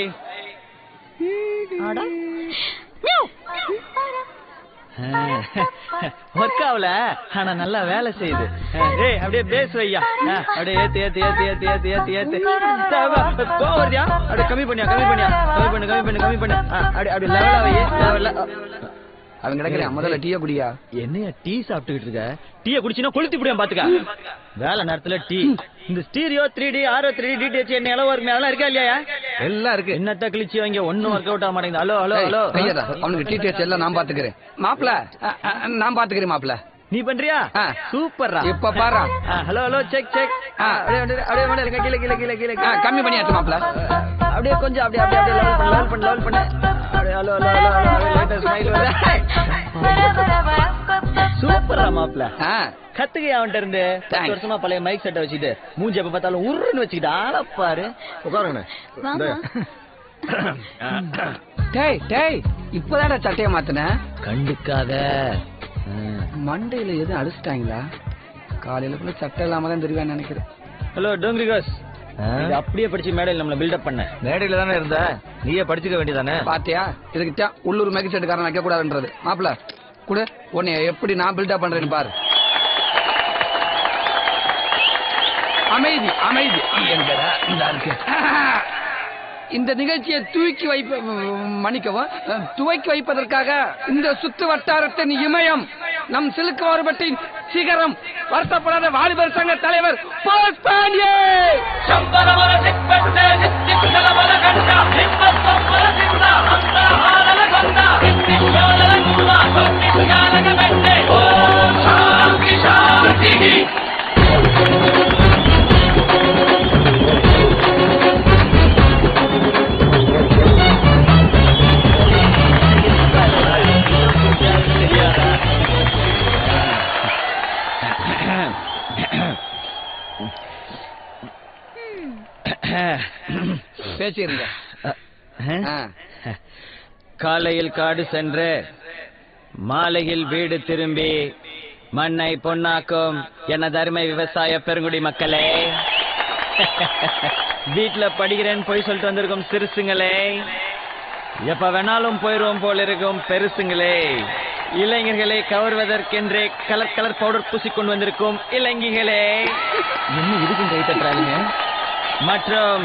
Work ஆகல, ஆனா நல்லா வேலை செய்யுது. அப்படியே பேசு வையா, அப்படியே ஏத்து ஏத்து ஏத்து ஏத்து ஏத்து ஏத்து ஏத்து. கோவர்தியா? அப்படியே கம்மி பண்ணியா, கம்மி பண்ணியா, கம்மி பண்ணு கம்மி பண்ணு கம்மி பண்ணு. அப்படி லெவலா வையே, லெவலா. அவங்க கிடைக்கிற முதல்ல டீயா குடியா. என்னையா டீ சாப்பிட்டுக்கிட்டு இருக்க? டீயை குடிச்சினா கொளுத்தி புடியா பாத்துக்க. வேலை நேரத்துல டீ. இந்த stereo 3D RO 3D DTH என்ன அளவு இருக்கு, அதெல்லாம் இருக்கா இல்லையா? எல்லாம் இருக்கு. என்னத்த கிழிச்சு வாங்க, ஒன்னும் ஒர்க் அவுட் ஆக மாட்டேங்குது. ஹலோ ஹலோ ஹலோ, அவனுக்கு டிடிஎச் எல்லாம் நான் பாத்துக்கிறேன் மாப்பிள்ள. நான் பாத்துக்கிறேன் மாப்பிள்ள. நீ பண்றியா? சூப்பர்ரா. இப்ப பாரு. Hello hello, check check. அப்படியே அப்படியே கீழே கீழே கீழே கீழே கம்மி பண்ணியாச்சு மாப்பிள்ள. அப்படியே கொஞ்சம் அப்படியே அப்படியே அப்படியே லெவல் பண்ணு லெவல் பண்ணு. அப்படியே hello hello hello, latest smile வர. சூப்பர்ரா மாப்பிள்ள. கத்துக்க அவன்கிட்ட இருந்து. 10 வருஷமா பழைய மைக் செட்டை வச்சுட்டு மூஞ்சி எப்ப பார்த்தாலும் உருன்னு வச்சுக்கிட்டு ஆள பாரு. உட்காருங்க. டேய் டேய், இப்பதான்டா சட்டையை மாத்தின. கண்டுக்காத. மண்டையில எதுவும் அடிச்சிட்டாங்களா? காலையில கூட சட்டை இல்லாம தான் தெரியுவேன்னு நினைக்கிறேன். ஹலோ டோங்கிரிகாஸ், அப்படியே படிச்சு மேடையில் நம்மள பில்டப் பண்ண. மேடையில தானே இருந்த, நீயே படிச்சுக்க வேண்டியதானே. பாத்தியா, இதுக்கு உள்ளூர் மேக்கி செட்டுக்காரன் வைக்க கூடாதுன்றது. மாப்பிள்ள கூட உன்னை எப்படி நான் பில்டப் பண்றேன்னு பாரு. அமைதி அமைதி. இந்த நிகழ்ச்சியை துவக்கி வைப்பதற்காக இந்த சுற்று வட்டாரத்தின் இமயம், நம் சிலுக்கு மாறுபட்டின் சிகரம், வருத்தப்படாத வாலிபர் சங்க தலைவர் பாஸ் பாண்டியே. பேசிருங்க. காலையில் காடு சென்று மாலையில் வீடு திரும்பி மண்ணை பொன்னாக்கும் எனது அருமை விவசாய பெருங்குடி மக்களே, வீட்டுல படிக்கிறேன்னு போய் சொல்லிட்டு வந்திருக்கும் சிறுசுங்களே, எப்ப வேணாலும் போயிருவோம் போல இருக்கும் பெருசுங்களே, இளைஞர்களை கவர்வதற்கென்றே கலர் கலர் பவுடர் பூசிக்கொண்டு வந்திருக்கும் இளைஞர்களே, இன்னும் இதுக்கும் கை தட்டுறாங்க, மற்றும்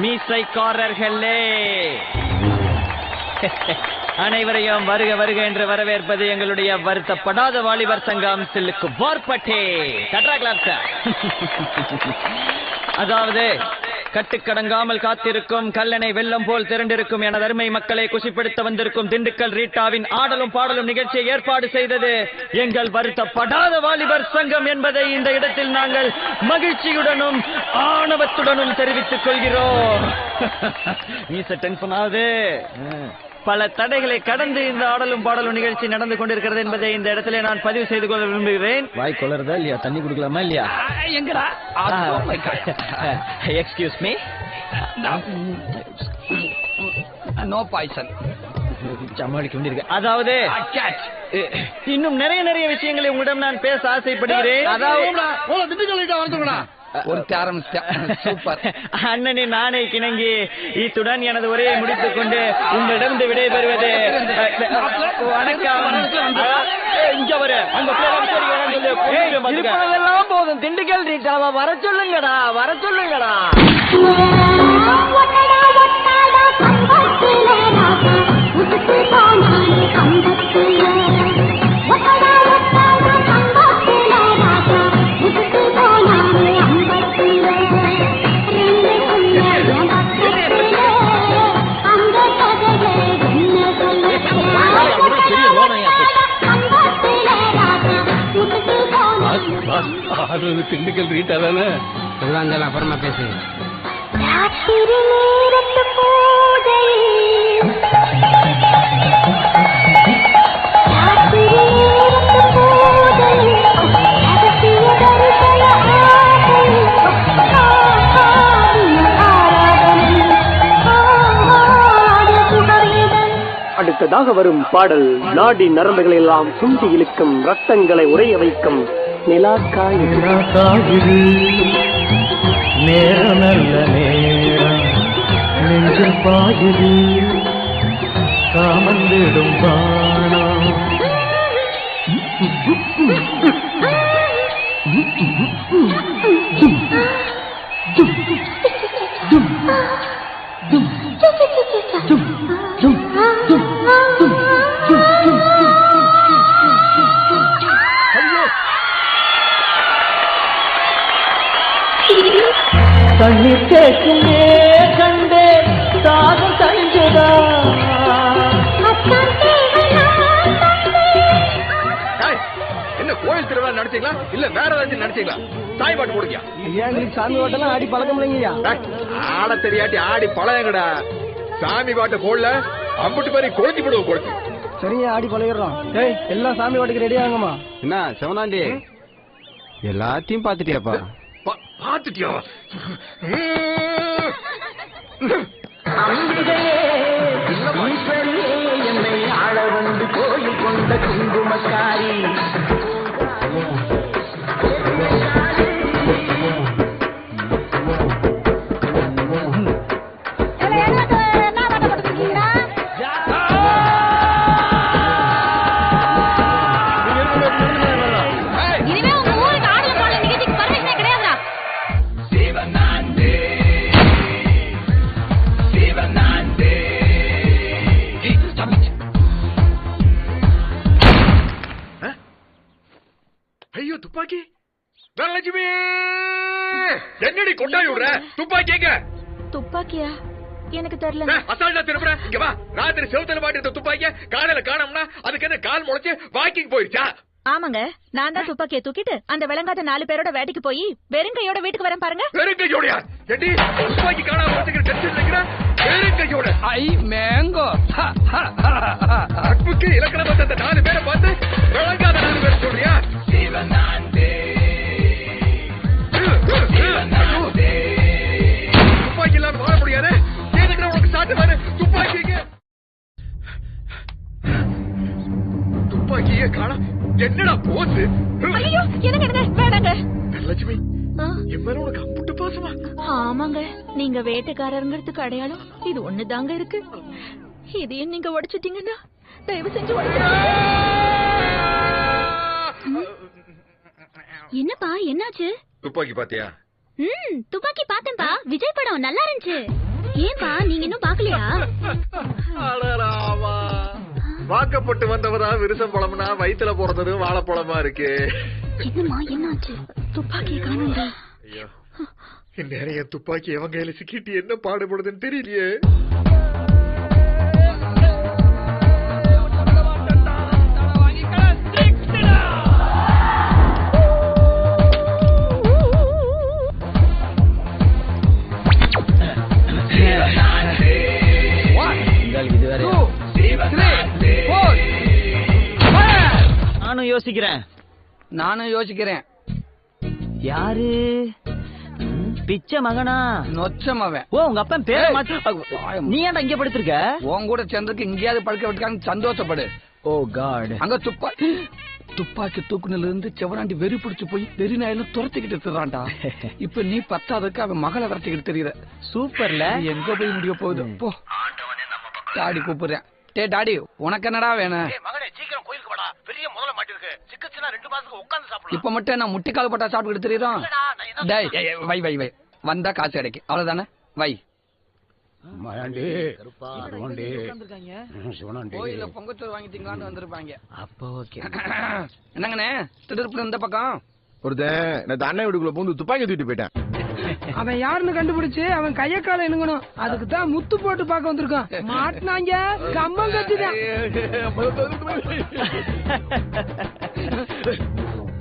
மீசைக்காரர்களே, அனைவரையும் வருக வருக என்று வரவேற்பது எங்களுடைய வருத்தப்படாத வாலிபர் சங்கம் சில்லுக்கு வார்பட்டே. அதாவது கட்டுக்கடங்காமல் காத்திருக்கும் கல்லணை வெள்ளம் போல் திரண்டிருக்கும் எனது அருமை மக்களை குஷிப்படுத்த வந்திருக்கும் திண்டுக்கல் ரீட்டாவின் ஆடலும் பாடலும் நிகழ்ச்சியை ஏற்பாடு செய்தது எங்கள் வருத்தப்படாத வாலிபர் சங்கம் என்பதை இந்த இடத்தில் நாங்கள் மகிழ்ச்சியுடனும் ஆணவத்துடனும் தெரிவித்துக் கொள்கிறோம். டென்ஷன் ஆகுது. பல தடைகளை கடந்து இந்த ஆடலும் பாடலும் நிகழ்ச்சி நடந்து கொண்டிருக்கிறது என்பதை இந்த இடத்துல நான் பதிவு செய்து கொள்ள விரும்புகிறேன். வாய் கொள்ளறதா இல்லையா? தண்ணி குடிக்கலாமா இல்லையா? எங்கடா? Excuse me. No poison. சமாளிக்க வேண்டியிருக்கு. அதாவது இன்னும் நிறைய விஷயங்களை உங்களிடம் நான் பேச ஆசைப்படுகிறேன். ஒரு சூப்பர். அண்ணனின் நானே கிணங்கி இத்துடன் எனது உரையை முடித்துக் கொண்டு உங்களிடம் விடைபெறுவது வணக்கம். போதும் திண்டுக்கல் ரீட்டாவா வர சொல்லுங்கடா, வர சொல்லுங்கடா. திண்டுக்கல் ரீட்டா தானே? அப்புறமா பேசு. அடுத்ததாக வரும் பாடல் நாடி நரம்புகள் எல்லாம் சுண்டி இழுக்கும், ரத்தங்களை உறைய வைக்கும் நிலாக்காயுது நேரம், நல்ல நேரம் நெஞ்சில் பாயுது காமந்திடும் பானம். கண்ணீர் கேட்குமே கண்டே தாகம் தங்குதா. என்ன கோயில் திருவிழா நடத்தீங்களா இல்ல வேற ஏதாச்சும் நடத்தீங்களா? சாய் பாட்டு போடுங்க. எங்களுக்கு சாமி பாட்டெல்லாம் ஆடி பழக்கம் இல்லைங்கய்யா. ஆட தெரியாட்டி ஆடி பழகங்கடா. சாமி பாட்டை போடல அம்புட்டு பேரை கொளுத்தி போடுவோம். கொளுத்தி சரிங்க, ஆடி பழகிடுறோம். எல்லாம் சாமி பாட்டுக்கு ரெடி ஆகுமா? என்ன செவனாண்டி எல்லாத்தையும் பாத்துட்டியாப்பா? பாத்துட்டியா? என்னை ஆள வந்து கோயில் கொண்ட குங்குமக்காரி துப்பாக்கி தனலட்சுமி என்னடி கொண்டாடி விடுற? துப்பாக்கி எங்க? துப்பாக்கியா? எனக்கு தெரியல. அசால்ட்டா திரும்புற. இங்க வா. ராத்திரி செவுத்துல மாட்டிருந்த துப்பாக்கிய காலையில காணோம்னா அதுக்கு என்ன கால் முளைச்சு வாக்கிங் போயிருச்சா? ஆமாங்க, நான் தான் துப்பாக்கியை தூக்கிட்டு அந்த விளங்காத 4 பேரோட வேட்டைக்கு போய் வெறுங்கையோட வீட்டுக்கு வரேன் பாருங்க. வெறுங்கையோட? எடி துப்பாக்கி காணாம போறதுக்கு டென்ஷன் நிக்கிற? வெறுங்கையோட? ஐ மேங்கோ. அற்புக்கு இலக்கணமா அந்த 4 பேரை பார்த்து விளங்காத 4 பேர் சொல்றியா? என்னங்க வேணாங்க. லட்சுமி என் மேல உனக்கு அம்புட்டு பாசமா? ஆமாங்க, நீங்க வேட்டைக்காரங்கிறதுக்கு அடையாளம் இது ஒண்ணுதாங்க இருக்கு. இதையும் நீங்க உடைச்சிட்டீங்கன்னா தயவு செஞ்சு என்னப்பா என்னாச்சு? துப்பாக்கி பாத்தியா? துப்பாக்கி பார்த்தேன்பா. விஜய் படம் நல்லா இருந்துச்சு. ஏன்பா நீங்க இன்னும் பாக்கலையா? வாக்கப்பட்டு வந்தவரா விருசம் பழம்னா வயித்துல பிறந்தது வாழைப்பழமா இருக்கு. என்னம்மா என்னாச்சு? துப்பாக்கியை காணோம்டா. ஐயோ, நிறைய துப்பாக்கி எவன் கையில சிக்கிட்டு என்ன பாடுபடுதுன்னு தெரியலையே. நானும் யோசிக்கிறேன். யாரு? பிச்சை மகனா? நொச்ச மகன். ஓ, உங்க அப்பா பேரை மாத்தி. நீ ஏன்டா இங்க படுத்திருக்க? உன் கூட சேர்ந்ததுக்கு இங்கேயாவது படுக்க விட்டுக்கான்னு சந்தோஷப்படு. ஓ காட். அங்க துப்பாக்கி தூக்குனில இருந்து செவராண்டி வெறி பிடிச்சு போய் வெறி நாயிலும் துரத்திக்கிட்டு இருக்கிறான்டா. இப்ப நீ பத்தாவதுக்கு அவன் மகளை விரட்டிக்கிட்டு தெரியற. சூப்பர்ல. எங்க போய் முடிய போகுது? போ. டாடி கூப்பிடுறேன். டே டாடி, உனக்கு என்னடா வேணும்? இப்ப மட்டும் என்ன முட்டிக்கால் போட்டா சாப்பிட்டு தெரியும்? வை வை வை வந்தா காசு கிடைக்கும், அவ்வளவுதானே? வை. கோயில பொங்கச்சோறு வாங்கிட்டீங்களான்னு வந்திருப்பாங்க. அப்ப ஓகே. என்னங்கண்ணே திருப்பூர் இந்த பக்கம் ஒருத்தன் அண்ணன் வீட்டுக்குள்ள பூந்து துப்பாக்கி தூக்கிட்டு போயிட்டேன். அவன் யாருன்னு கண்டுபிடிச்சு அவன் கையக்கால என்னங்கணும். அதுக்கு தான் முத்து போட்டு பார்க்க வந்திருக்கான். மாட்டினாங்க கம்பம் கத்துதான்.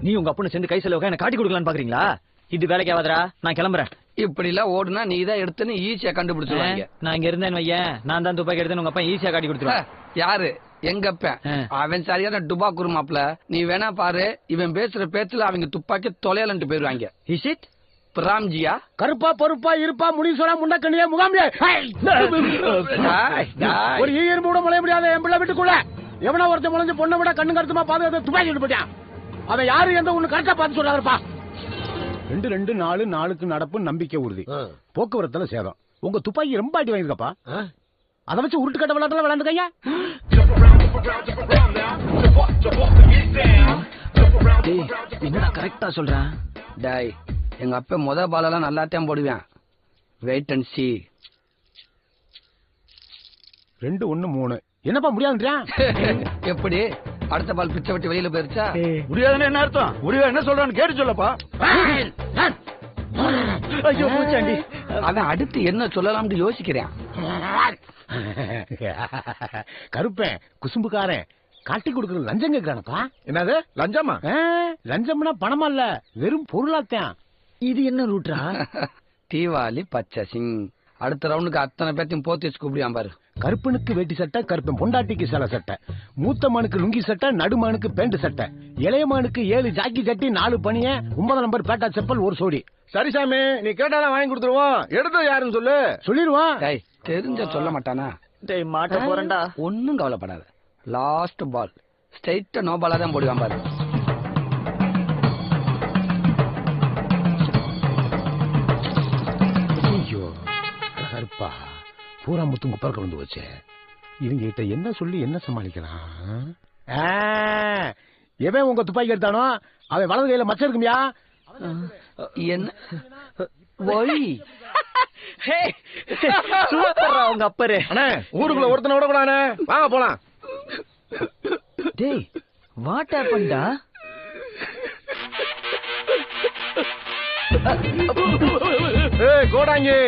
நீ உங்க அப்பனை சேர்ந்து கை செலவுக்கா என்ன காட்டி கொடுக்கலான்னு பாக்குறீங்களா? இது வேலைக்கு ஆகாதரா, நான் கிளம்புறேன். இப்படி எல்லாம் ஓடுனா நீ தான் எடுத்துன்னு ஈஸியா கண்டுபிடிச்சுவாங்க. நான் இங்க இருந்தேன் வையன், நான் தான் துப்பாக்கி எடுத்தேன், உங்க அப்பா ஈஸியா காட்டி கொடுத்துருவேன். யாரு? எங்கப்ப. அவன் சரியான டுபா குருமாப்ல. நீ வேணா பாரு, இவன் பேசுற பேச்சுல அவங்க துப்பாக்கி தொலையலன்ட்டு போயிருவாங்க. Is it? பிராம்ஜியா? கருப்பா பருப்பா இருப்பா முனீஸ்வரா முண்டக்கண்ணியா முகாமியா ஒரு ஈயர் கூட முளைய முடியாத என் பிள்ளை வீட்டுக்குள்ள எவனா ஒருத்த முளைஞ்சு பொண்ணை விட கண்ணு கருத்துமா பாதுகாத்து துப்பாக்கி போயிட்டான். அவன் யாரு எந்த ஒண்ணு கரெக்டா பார்த்து சொல்றாருப்பா. 2-2-4 நடப்பு நம்பிக்கை உறுதி. போக்குவரத்துல சேதம். உங்க துப்பாக்கி ரொம்ப அடி வாங்கிருக்கப்பா. அதை வச்சு உருட்டு கட்ட விளையாட்டுல விளையாண்டுக்கையா. என்னடா கரெக்டா சொல்றேன்? டாய், எங்க அப்பா முத பாலெல்லாம் நல்லாத்தான் போடுவேன். Wait and C. 2-1-3 என்னப்பா முடியாதுன்றா? எப்படி அடுத்த பால் பிச்சை விட்டு வெளியில போயிருச்சா? முடியாதுன்னு என்ன அர்த்தம்? முடியாது என்ன சொல்றான்னு கேட்டு சொல்லப்பா. ஐயோ பூச்சாண்டி, அவன் அடுத்து என்ன சொல்லலாம்னு யோசிக்கிறேன். கருப்பேன் குசும்புக்காரன் காட்டி கொடுக்கறது லஞ்சம் கேட்கிறானப்பா. என்னது லஞ்சமா? லஞ்சம்னா பணமா இல்ல, வெறும் பொருளாத்தான். இது என்ன ரூட்ரா? தீவாளி பச்சை சிங். அடுத்த ரவுண்டுக்கு அத்தனை பேர்த்தையும் போத்தி வச்சு கூப்பிடுவான் பாரு. கருப்பனுக்கு வேட்டி சட்டை, கருப்பன் பொண்டாட்டிக்கு சில சட்டை, மூத்த மானுக்கு லுங்கி சட்டை, நடுமானுக்கு பேண்ட் சட்டை, இளையமானுக்கு 7 ஜாக்கி சட்டி, 4 பனிய, 9 நம்பர் பேட்டா செப்பல், 1 சோடி. சரி சாமி, நீ கேட்டாலும் வாங்கி கொடுத்துருவோம். எடுத்தது யாருன்னு சொல்லு. சொல்லிடுவான். தெரிஞ்ச சொல்ல மாட்டானா? மாட்ட போறேன்டா. ஒன்னும் கவலைப்படாத. லாஸ்ட் பால் ஸ்ட்ரைட்டா நோ பாலா தான் போடுவான் பாரு. ஐயோ கருப்பா, பூரா முத்து முப்பறக்க வந்து வச்சு இவங்க கிட்ட என்ன சொல்லி என்ன சமாளிக்கலாம்? எவன் உங்க துப்பாக்கி எடுத்தானோ அவன் வலது கையில மச்சம் இருக்குமியா? என்ன சூப்பரா உங்க அப்பரு. அண்ணே ஊருக்குள்ள ஒருத்தனை விட கூடானே, வாங்க போலாம். டேய் வாட் ஹேப்பன்டா? ஏய் கோடாங்கி,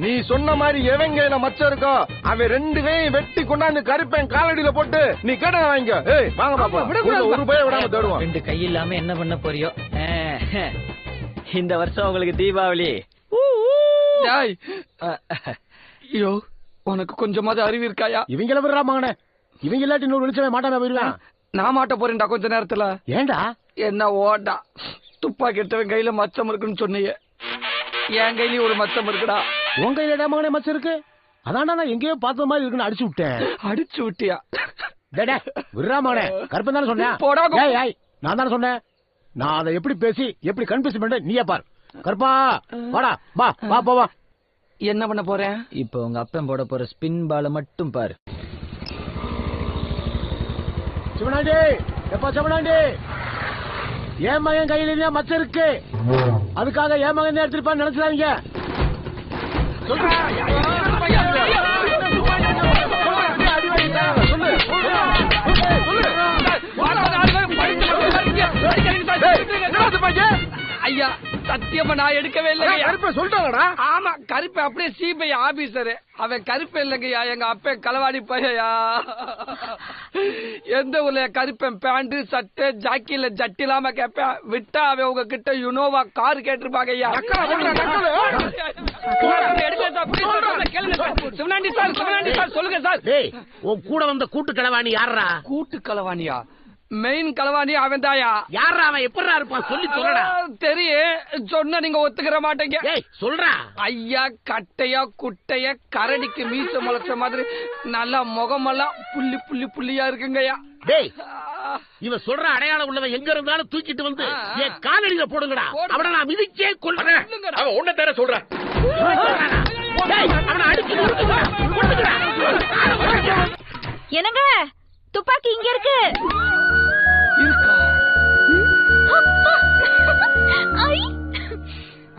நீ சொன்ன மாதிரி எவன் கையில மச்சம் இருக்கோ அவன் 2 கையும் வெட்டி கொண்டாந்து கருப்பேன் காலடியில போட்டு நீ கேட்ட வாங்கிக்க. ஏய் வாங்க பாப்பா, ஒரு ரூபாய் விடாம தேடுவோம். 2 கை இல்லாம என்ன பண்ண போறியோ? இந்த வருஷம் உங்களுக்கு தீபாவளி. ஐயோ உனக்கு கொஞ்சமாவது அறிவு இருக்காயா? இவங்கள விடுறா மகனே, இவங்க இல்லாட்டி இன்னொரு வெளிச்சமே மாட்டாம போயிருவேன். நான் மாட்ட போறேன்டா கொஞ்ச நேரத்துல. ஏண்டா? என்ன ஓடா, துப்பாக்கி எடுத்தவன் கையில மச்சம் இருக்குன்னு சொன்னீங்க, என் கையிலயும் ஒரு மச்சம் இருக்குடா. உன் கையில மகனே மச்சம் இருக்கு? அதான்டா நான் எங்கேயோ பார்த்த மாதிரி இருக்குன்னு அடிச்சு விட்டேன். அடிச்சு விட்டியா? விடுறா மகனே, கருப்பன் தானே சொன்னேன். போடா. நான் தானே சொன்னேன். நான் அதை எப்படி பேசி எப்படி கன்ஃபியூஸ் பண்றேன் நீயே பாரு. கருப்பா வாடா, வா வா போவா. என்ன பண்ண போறேன்? இப்போ உங்க அப்பன் போட போற ஸ்பின் பால மட்டும் பாரு. சிவனாண்டி, எப்பா சிவனாண்டி, என் மகன் கையில மச்சம் இருக்கு, அதுக்காக என் மகன் எடுத்துருப்பான்னு நினைச்சாங்க. ஐயா சத்தியமா நான் எடுக்கவே இல்லையா. கருப்பை சொல்லிட்டாங்கடா. ஆமா கருப்பை அப்படியே சிபிஐ ஆபீசர் அவன் கருப்பை இல்லைங்கய்யா, எங்க அப்ப களவாடி பையா. எந்த ஊர்ல கருப்பன் பேண்ட் சட்டை ஜாக்கில ஜட்டிலாம கேப்பேன், விட்டா அவன் உங்ககிட்ட யுனோவா கார் கேட்டிருப்பாங்க ஐயா. சிவனாண்டி சார், சிவனாண்டி சார் சொல்லுங்க சார். உன் கூட வந்த கூட்டு களவாணி யாரா? கூட்டு களவாணியா? மெயின் களவாணி அவன் தாயா. யாரா அவன்? எப்படா இருப்பான் சொல்லி சொல்லடா. தெரியும், சொன்ன நீங்க ஒத்துக்கிற மாட்டீங்க. சொல்றா. ஐயா கட்டையா குட்டைய கரடிக்கு மீச முளைச்ச மாதிரி நல்லா முகமெல்லாம் புள்ளி புள்ளி புள்ளியா இருக்குங்கய்யா. டேய் இவன் சொல்ற அடையாளம் உள்ளவன் எங்க இருந்தாலும் தூக்கிட்டு வந்து என் காலடியில போடுங்கடா. அவனை நான் மிதிச்சே கொல்றேன். அவன் ஒண்ணு தர சொல்றேன். அவனை அடிச்சு என்னங்க துப்பாக்கி இங்க இருக்கு.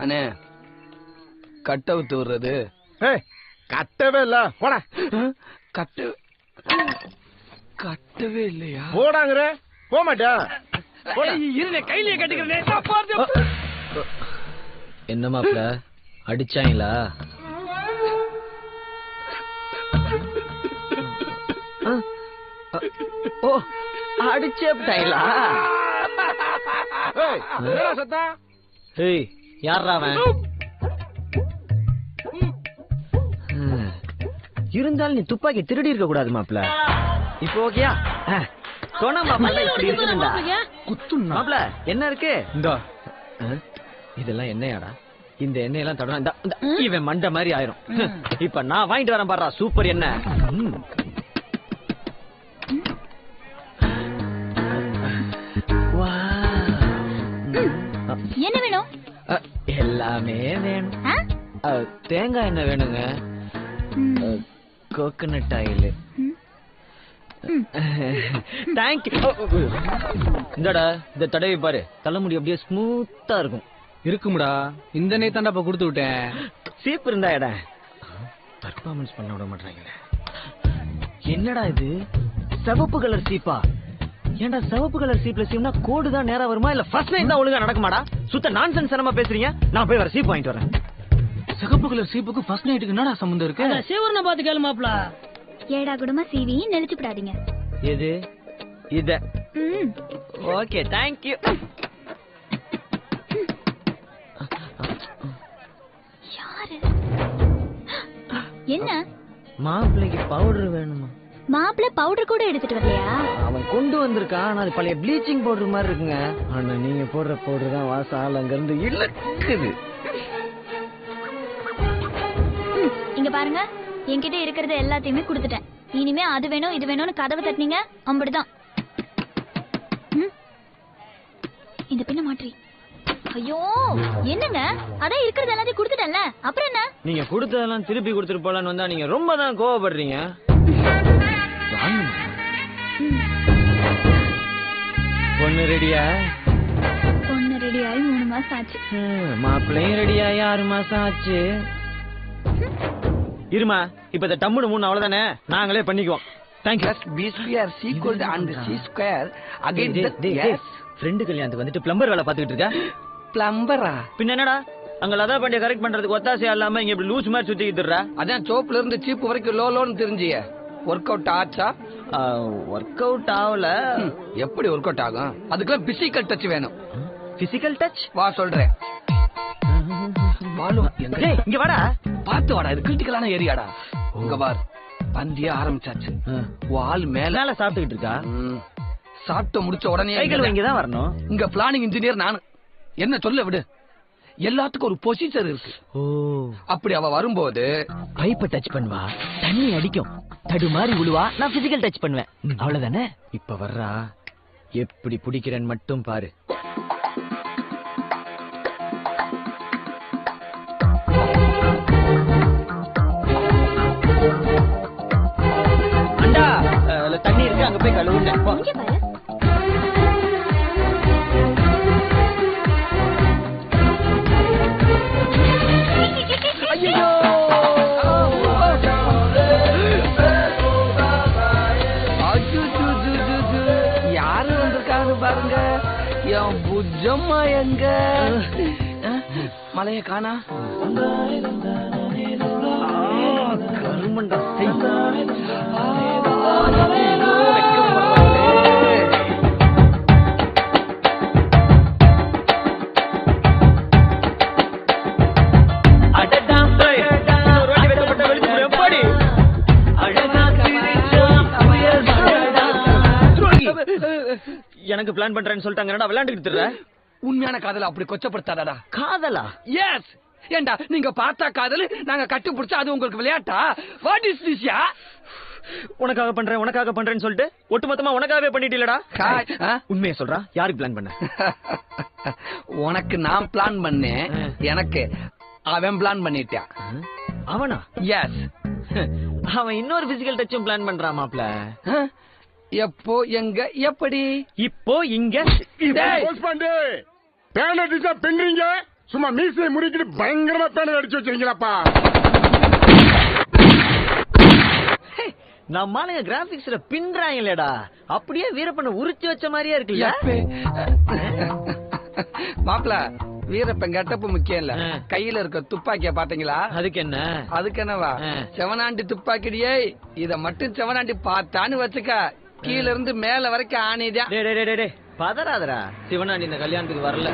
அண்ணே கட்டவுத்து விடுறது. கட்டவே இல்ல போடா. கட்டவே இல்லையா? போடாங்கிற போக மாட்டேன். இருந்த கையிலேயே கட்டிக்கிறேன். என்ன மாப்ள அடிச்சாங்களா? ஓ அடிச்சேப்டாங்களா? ஏய் யாரா அவன்? இருந்தாலும் நீ துப்பாக்கி திருடி இருக்க கூடாது மாப்ள. இப்போ ஓகேயா? சொன்ன மாப்ள இப்படி இருக்குடா. குத்துனா மாப்ள என்ன இருக்கு? இந்தா இதெல்லாம் என்னையாடா? இந்த எண்ணெயெல்லாம் தடவை இவன் மண்ட மாதிரி ஆயிரும். இப்ப நான் வாங்கிட்டு வரேன் பாரு சூப்பர் எண்ணெய். என்ன வேணும்? எல்லாமே வேணும். தேங்காய் எண்ணெய் வேணுங்க, கோகனட் ஆயில். தேங்க்யூ. இந்தடா இந்த தடவை பாரு, தலைமுடி அப்படியே ஸ்மூத்தா இருக்கும். இருக்கும்டா, இந்த நெய் தாண்டா கொடுத்து விட்டேன். சீப் இருந்தா எடா பர்ஃபார்மன்ஸ் பண்ண விட மாட்டாங்க. என்னடா இது சிவப்பு கலர் சீப்பா? ஏன்டா சிவப்பு கலர் சீப்ல சீப்னா கோடு தான் நேரா வருமா இல்ல ஃபர்ஸ்ட் நைட் தான் ஒழுங்கா நடக்குமாடா? சுத்த நான்சென்ஸ் சனமா பேசுறீங்க. நான் போய் வர சீப் வாங்கிட்டு வரேன். சிவப்பு கலர் சீப்புக்கு ஃபர்ஸ்ட் நைட்டுக்கு என்னடா சம்பந்தம் இருக்கு? சீவரனை பாத்து கேளு மாப்ள. ஏடா குடமா சீவி நெளிச்சுடாதீங்க. எது இத? Okay thank you. யாரு? என்ன மாப்பிள்ளைக்கு பவுடர் வேணுமா? மாப்பிள்ள பவுடர் கூட எடுத்துட்டு வரலையா? அவன் கொண்டு வந்திருக்கான். ஆனா அது பழைய ப்ளீச்சிங் பவுடர் மாதிரி இருக்குங்க. ஆனா நீங்க போடுற பவுடர் தான் வாசம் ஆள் அங்க இருந்து இழுக்குது. இங்க பாருங்க, என்கிட்ட இருக்கிறது எல்லாத்தையுமே கொடுத்துட்டேன். இனிமே அது வேணும் இது வேணும்னு கதவை தட்டினீங்க அம்படுதான். இந்த பின்ன மாற்றி. ஐயோ என்னங்க, அதான் இருக்கிறது எல்லாத்தையும் கொடுத்துட்டேன்ல, அப்புறம் என்ன? நீங்க கொடுத்ததெல்லாம் திருப்பி கொடுத்துட்டு போலான்னு வந்தா நீங்க ரொம்ப தான் கோவப்படுறீங்க. பொண்ணு ரெடியா? பொண்ணு ரெடியாயி 3 மாசம் ஆச்சு. மாப்பிள்ளையும் ரெடியாயி 6 மாசம் ஆச்சு. இருமா இப்ப இந்த டம்முடு 3 அவ்வளவுதானே, நாங்களே பண்ணிக்குவோம். Thank you. B square C equal to and C square again yes. Friend கல்யாணத்துக்கு வந்துட்டு பிளம்பர் வேலை பாத்துக்கிட்டு இருக்க. பிளம்பரா? பின்ன என்னடா அங்க லதா பாண்டிய கரெக்ட் பண்றதுக்கு ஒத்தாசையா இல்லாம இங்க இப்படி லூஸ் மாதிரி சுத்திக்கிட்டுறா. அதான் சோப்புல இருந்து சீப்பு வரைக்கும் லோன்னு தெரிஞ்சிய. ஒர்க் அவுட் ஆச்சா? ஒர்க் அவுட் ஆகல. எப்படி ஒர்க் அவுட் ஆகும்? அதுக்கெல்லாம் பிசிக்கல் டச் வேணும். Physical touch? வா சொல்றேன். இங்க வாடா, பாத்து வாடா, இது கிரிட்டிக்கலான ஏரியாடா. இங்க பார், பந்திய ஆரம்பிச்சாச்சு. வால் மேல சாப்பிட்டுக்கிட்டு இருக்கா. சாப்பிட்டு முடிச்ச உடனே இங்கதான் வரணும். இங்க பிளானிங் இன்ஜினியர் நானு. என்ன சொல்ல விடு, எல்லாத்துக்கும் ஒரு பொசிஷன் இருக்கு. அப்படி அவ வரும்போது பைப்பை டச் பண்ணுவா, தண்ணி அடிக்கும், தடுமாறி விழுவா, நான் பிசிக்கல் டச் பண்ணுவேன். அவ்வளவுதானே? இப்ப வர்றா, எப்படி பிடிக்கிறேன்னு மட்டும் பாரு. போய் கழுவுங்க. இங்க பாரு. ஐயோ யாரு வந்திருக்காரு பாருங்க. என் புஜம்மா எங்க? மலைய காணா. கருமண்டா எனக்கு பிளான் பண்றேன்னு சொல்லிட்டாங்க. விளையாண்டுக்கிட்டு இருக்க. உண்மையான காதல அப்படி கொச்சப்படுத்தாதடா. காதலா? எஸ். ஏண்டா நீங்க பார்த்தா காதல், நாங்க கட்டி பிடிச்சா அது உங்களுக்கு விளையாட்டா? What is this yeah? உனக்காக பண்றேன்னு சொல்லிட்டு ஒட்டுமொத்தமா உனக்காகவே பண்ணிட்டீலடா. உண்மையை சொல்றா, யாருக்கு பிளான் பண்ண? உனக்கு நான் பிளான் பண்ணேன், எனக்கு அவன் பிளான் பண்ணிட்டான். அவனா? எஸ். அவன் இன்னொரு பிசிக்கல் டச்சும் பிளான் பண்றான் மாப்ள. எப்போ, எங்க, எப்படி? இப்போ இங்க. பேன் அடிச்சா பின்றீங்க, சும்மா மீசையை முறிக்கிட்டு பயங்கரமா பேனர் அடிச்சு வச்சிருக்கீங்களாப்பா. நம்மாலுங்க கிராபிக்ஸ்ல பின்றாங்களேடா, அப்படியே வீரப்பனை உரிச்சு வச்ச மாதிரியே இருக்குல்ல. மாப்ள, வீரப்பன் கெட்டப்பு முக்கியம் இல்ல, கையில இருக்க துப்பாக்கிய பாத்தீங்களா? அதுக்கு என்ன? அதுக்கு என்னவா? செவனாண்டி துப்பாக்கிடியே, இத மட்டும் செவனாண்டி பார்த்தான்னு வச்சுக்க, கீழ இருந்து மேல வரைக்கும் ஆணிதான். பதறாதரா, சிவனாண்டி இந்த கல்யாணத்துக்கு வரல.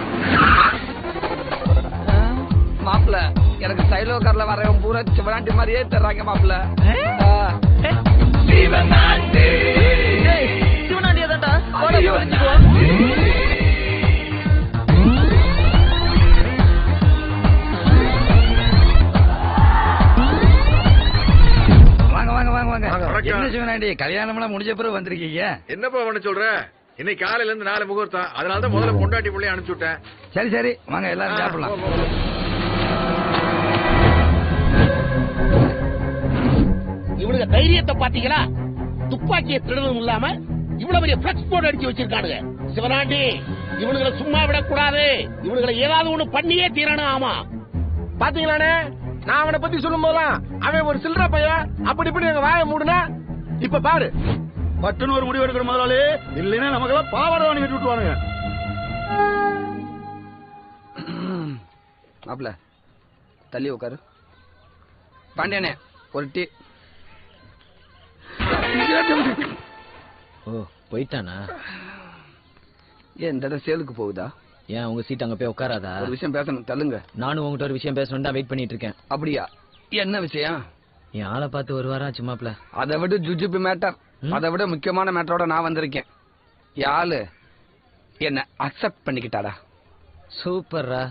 மாப்ள, எனக்கு சைலோ கார்ல வரவன் பூரா சிவனாண்டி மாதிரியே தர்றாங்க மாப்ள. சிவனாண்டி தான்டா. என்ன சிவனாண்டி, கல்யாணம் எல்லாம் முடிஞ்ச பிறகு வந்திருக்கீங்க? என்னப்பா பண்ண சொல்ற? இன்னைக்கு காலையில இருந்து 4 முகூர்த்தம், அதனாலதான் முதல்ல பொண்டாட்டி பிள்ளைய அனுப்பிச்சு விட்டேன். சரி சரி வாங்க எல்லாரும் சாப்பிடலாம். இவனுக்கு தைரியத்தை பாத்தீங்களா? துப்பாக்கியை திருடவும் இல்லாம இவ்வளவு பெரிய பிளக்ஸ் போர்டு அடிச்சு வச்சிருக்கானுங்க. சிவனாண்டி, இவனுங்களை சும்மா விடக்கூடாது, இவனுங்களை ஏதாவது ஒண்ணு பண்ணியே தீரணும். ஆமா பாத்தீங்களானே, நான் அவனை பத்தி சொல்லும் போதெல்லாம் அவன் ஒரு சில்லற பையன் அப்படி இப்படி எங்க வாயை மூடுனா, இப்ப பாரு பட்டுன்னு ஒரு முடிவு எடுக்கிற முதலாளி, இல்லைன்னா நமக்கெல்லாம் பாவாடை வாங்கி கட்டி விட்டுவானுங்க. மாப்ள தள்ளி உட்காரு. பாண்டியனே ஒரு டீ. ஓ போயிட்டானா? ஏன் இந்த சேலுக்கு போகுதா? ஏன் உங்க சீட் அங்க போய் உட்காராதா? ஒரு விஷயம் பேசணும், தள்ளுங்க. நானும் உங்ககிட்ட ஒரு விஷயம் பேசணும் தான் வெயிட் பண்ணிட்டு இருக்கேன். அப்படியா? என்ன விஷயம்? என் ஆளை பார்த்து ஒரு வாரம் ஆச்சுமாப்ல. அதை விட ஜுஜுபி மேட்டர், அதை விட முக்கியமான மேட்டரோட நான் வந்திருக்கேன். யாரு என்ன அக்செப்ட் பண்ணிக்கிட்டாடா? சூப்பர்ரா.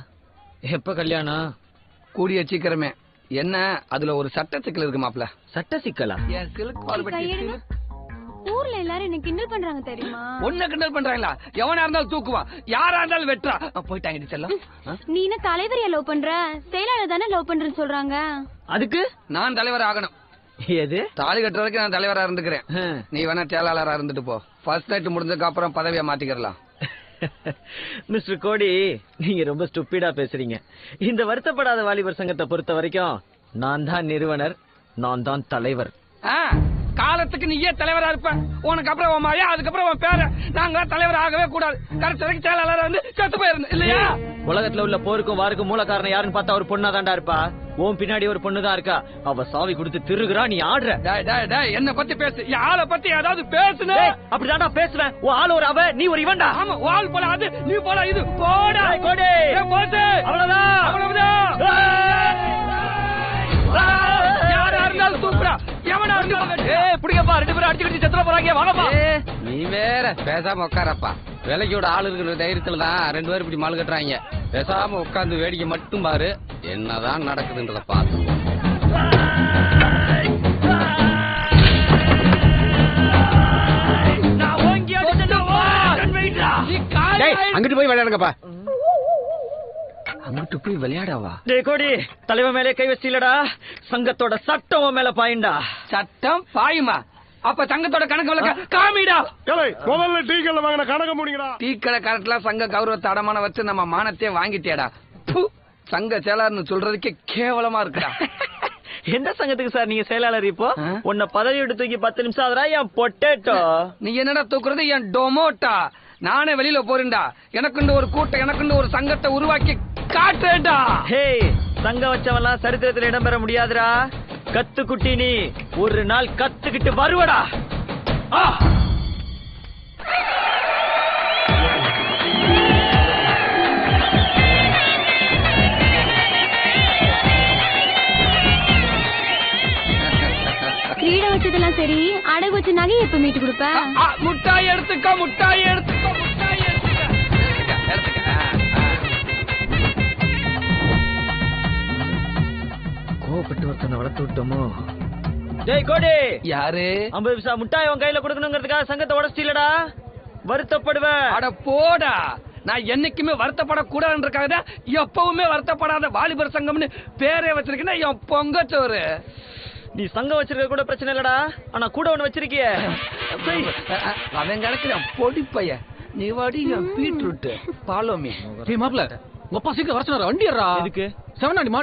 எப்ப கல்யாணம்? கூடிய சீக்கிரமே. என்ன அதுல ஒரு சட்ட சிக்கல் இருக்கு மாப்ள. சட்ட சிக்கலா? ஊர்ல எல்லாரும் என்ன கிண்டல் பண்றாங்க தெரியுமா? ஒன்ன கிண்டல் பண்றாங்களா? எவனா இருந்தாலும் தூக்குவா, யாரா இருந்தாலும் வெட்டுறா. போயிட்டாங்க செல்லம். நீ என்ன தலைவரையா லவ் பண்ற? செயலாளர் தானே லவ் பண்றேன்னு சொல்றாங்க. அதுக்கு நான் தலைவர் ஆகணும். எது? தாலி கட்டுற வரைக்கும் நான் தலைவரா இருந்துக்கிறேன். நீ வேணா செயலாளரா இருந்துட்டு போ. ஃபர்ஸ்ட் நைட் முடிஞ்சதுக்கு அப்புறம் பதவியை மாத்திக்கிறலாம். மிஸ்டர் கோடி, நீங்க ரொம்ப ஸ்டூபிடா பேசுறீங்க. இந்த வருத்தப்படாத வாலிபர் சங்கத்தை பொறுத்த வரைக்கும் நான் தான் நிறுவனர், நான் தான் தலைவர். காலத்துக்கு நீயே தலைவரா இருப்ப, உனக்கு அப்புறம் உன் மாயா, அதுக்கப்புறம் உன் பேர. நாங்க தலைவர் ஆகவே கூடாது, கடைசி வரைக்கும் செயலாளர் வந்து செத்து போயிருந்தோம் இல்லையா? உலகத்துல உள்ள போருக்கும் வாருக்கும் மூல காரணம் யாருன்னு பார்த்தா ஒரு பொண்ணா தாண்டா இருப்பா. உன் பின்னாடி ஒரு பொண்ணு தான் இருக்கா. அவ சாவி கொடுத்து திருகுறா, நீ ஆடுற. என்ன பத்தி பேசு, என் ஆளை பத்தி ஏதாவது பேசுன. அப்படிதான்டா பேசுவேன். உன் ஆள் ஒரு அவ, நீ ஒரு இவன்டா. ஆமா, ஆள் போல அது, நீ போல இது. போடா கோடி, போச்சு, அவ்வளவுதான் அவ்வளவுதான். யாரா இருந்தாலும் தூக்குறா, எவனா இருந்தாலும். பிடிக்கப்பா, 2 பேரும் அடிச்சு கட்டி செத்துற போறாங்க. வாங்கப்பா. நீ வேற பேசாம உட்காரப்பா. விலைக்கோட ஆளு இருக்கிற தைரியத்துல தான் 2 பேரும் இப்படி மால் கட்டுறாங்க. பேசாம உட்கார்ந்து வேடிக்கை மட்டும் பாரு, என்னதான் நடக்குதுன்றத பாத்து. அங்கிட்டு போய் விளையாடுங்கப்பா. அங்கிட்டு போய் விளையாடவா? டேய் கோடி, தலைவன் மேலே கை வச்சிலடா, சங்கத்தோட சட்டம் மேல பாயுண்டா. சட்டம் பாயுமா? அப்ப சங்கத்தோட கணக்கு விளக்க காமிடா. முதல்ல டீ கடை வாங்கின கணக்கு முடிங்கடா. டீ கடை கரெக்ட்ல சங்க கௌரவத்தை அடமான வச்சு நம்ம மானத்தையே வாங்கிட்டேடா. சங்க செயலாளர்னு சொல்றதுக்கே கேவலமா இருக்குடா. எந்த சங்கத்துக்கு சார் நீங்க செயலாளர்? இப்போ உன்னை பதவி விட்டு தூக்கி 10 நிமிஷம் ஆகுறா என் பொட்டேட்டோ. நீ என்னடா தூக்குறது? என் டொமோட்டா. நானே வெளியில போறேன்டா. எனக்குண்டு ஒரு கூட்டம், எனக்குண்டு ஒரு சங்கத்தை உருவாக்கி காட்டுறேன்டா. ஹே, சங்கம் வச்சவெல்லாம் சரித்திரத்தில் இடம்பெற முடியாதுடா. கத்துக்குட்டி நீ ஒரு நாள் கத்துக்கிட்டு வருவடா. கிரீட வச்சதெல்லாம் சரி, அடகு வச்ச நகை எப்ப மீட்டு கொடுப்ப? முட்டாய் எடுத்துக்கோ, முட்டாய் எடுத்துக்கோ, முட்டாய் எடுத்துக்க. கோபப்பட்டு ஒருத்தனை வளர்த்து விட்டோமோ? டேய் கோடி, யாரு 50 பைசா முட்டாய் உன் கையில கொடுக்கணுங்கிறதுக்காக சங்கத்தை உடச்சிட்டீலடா. வருத்தப்படுவேன். அட போடா. நான் என்னைக்குமே வருத்தப்படக்கூடாதுன்றக்காக எப்பவுமே வருத்தப்படாத வாலிபர் சங்கம்னு பேரே வச்சிருக்கேன். என் பொங்கச்சோறு. நீ சங்கம் வச்சிருக்க கூட பிரச்சனை இல்லடா, ஆனா கூட ஒண்ணு வச்சிருக்கிய. அவன் கிடைக்கிறான் பொடி பைய. நீ வாடி பீட்ரூட் பாலோமி. மாப்பிள்ள உங்க அப்பா சீக்கிரம் வர சொன்னாரு. வண்டி ஏறா. எதுக்கு? செவனாண்டி மாடு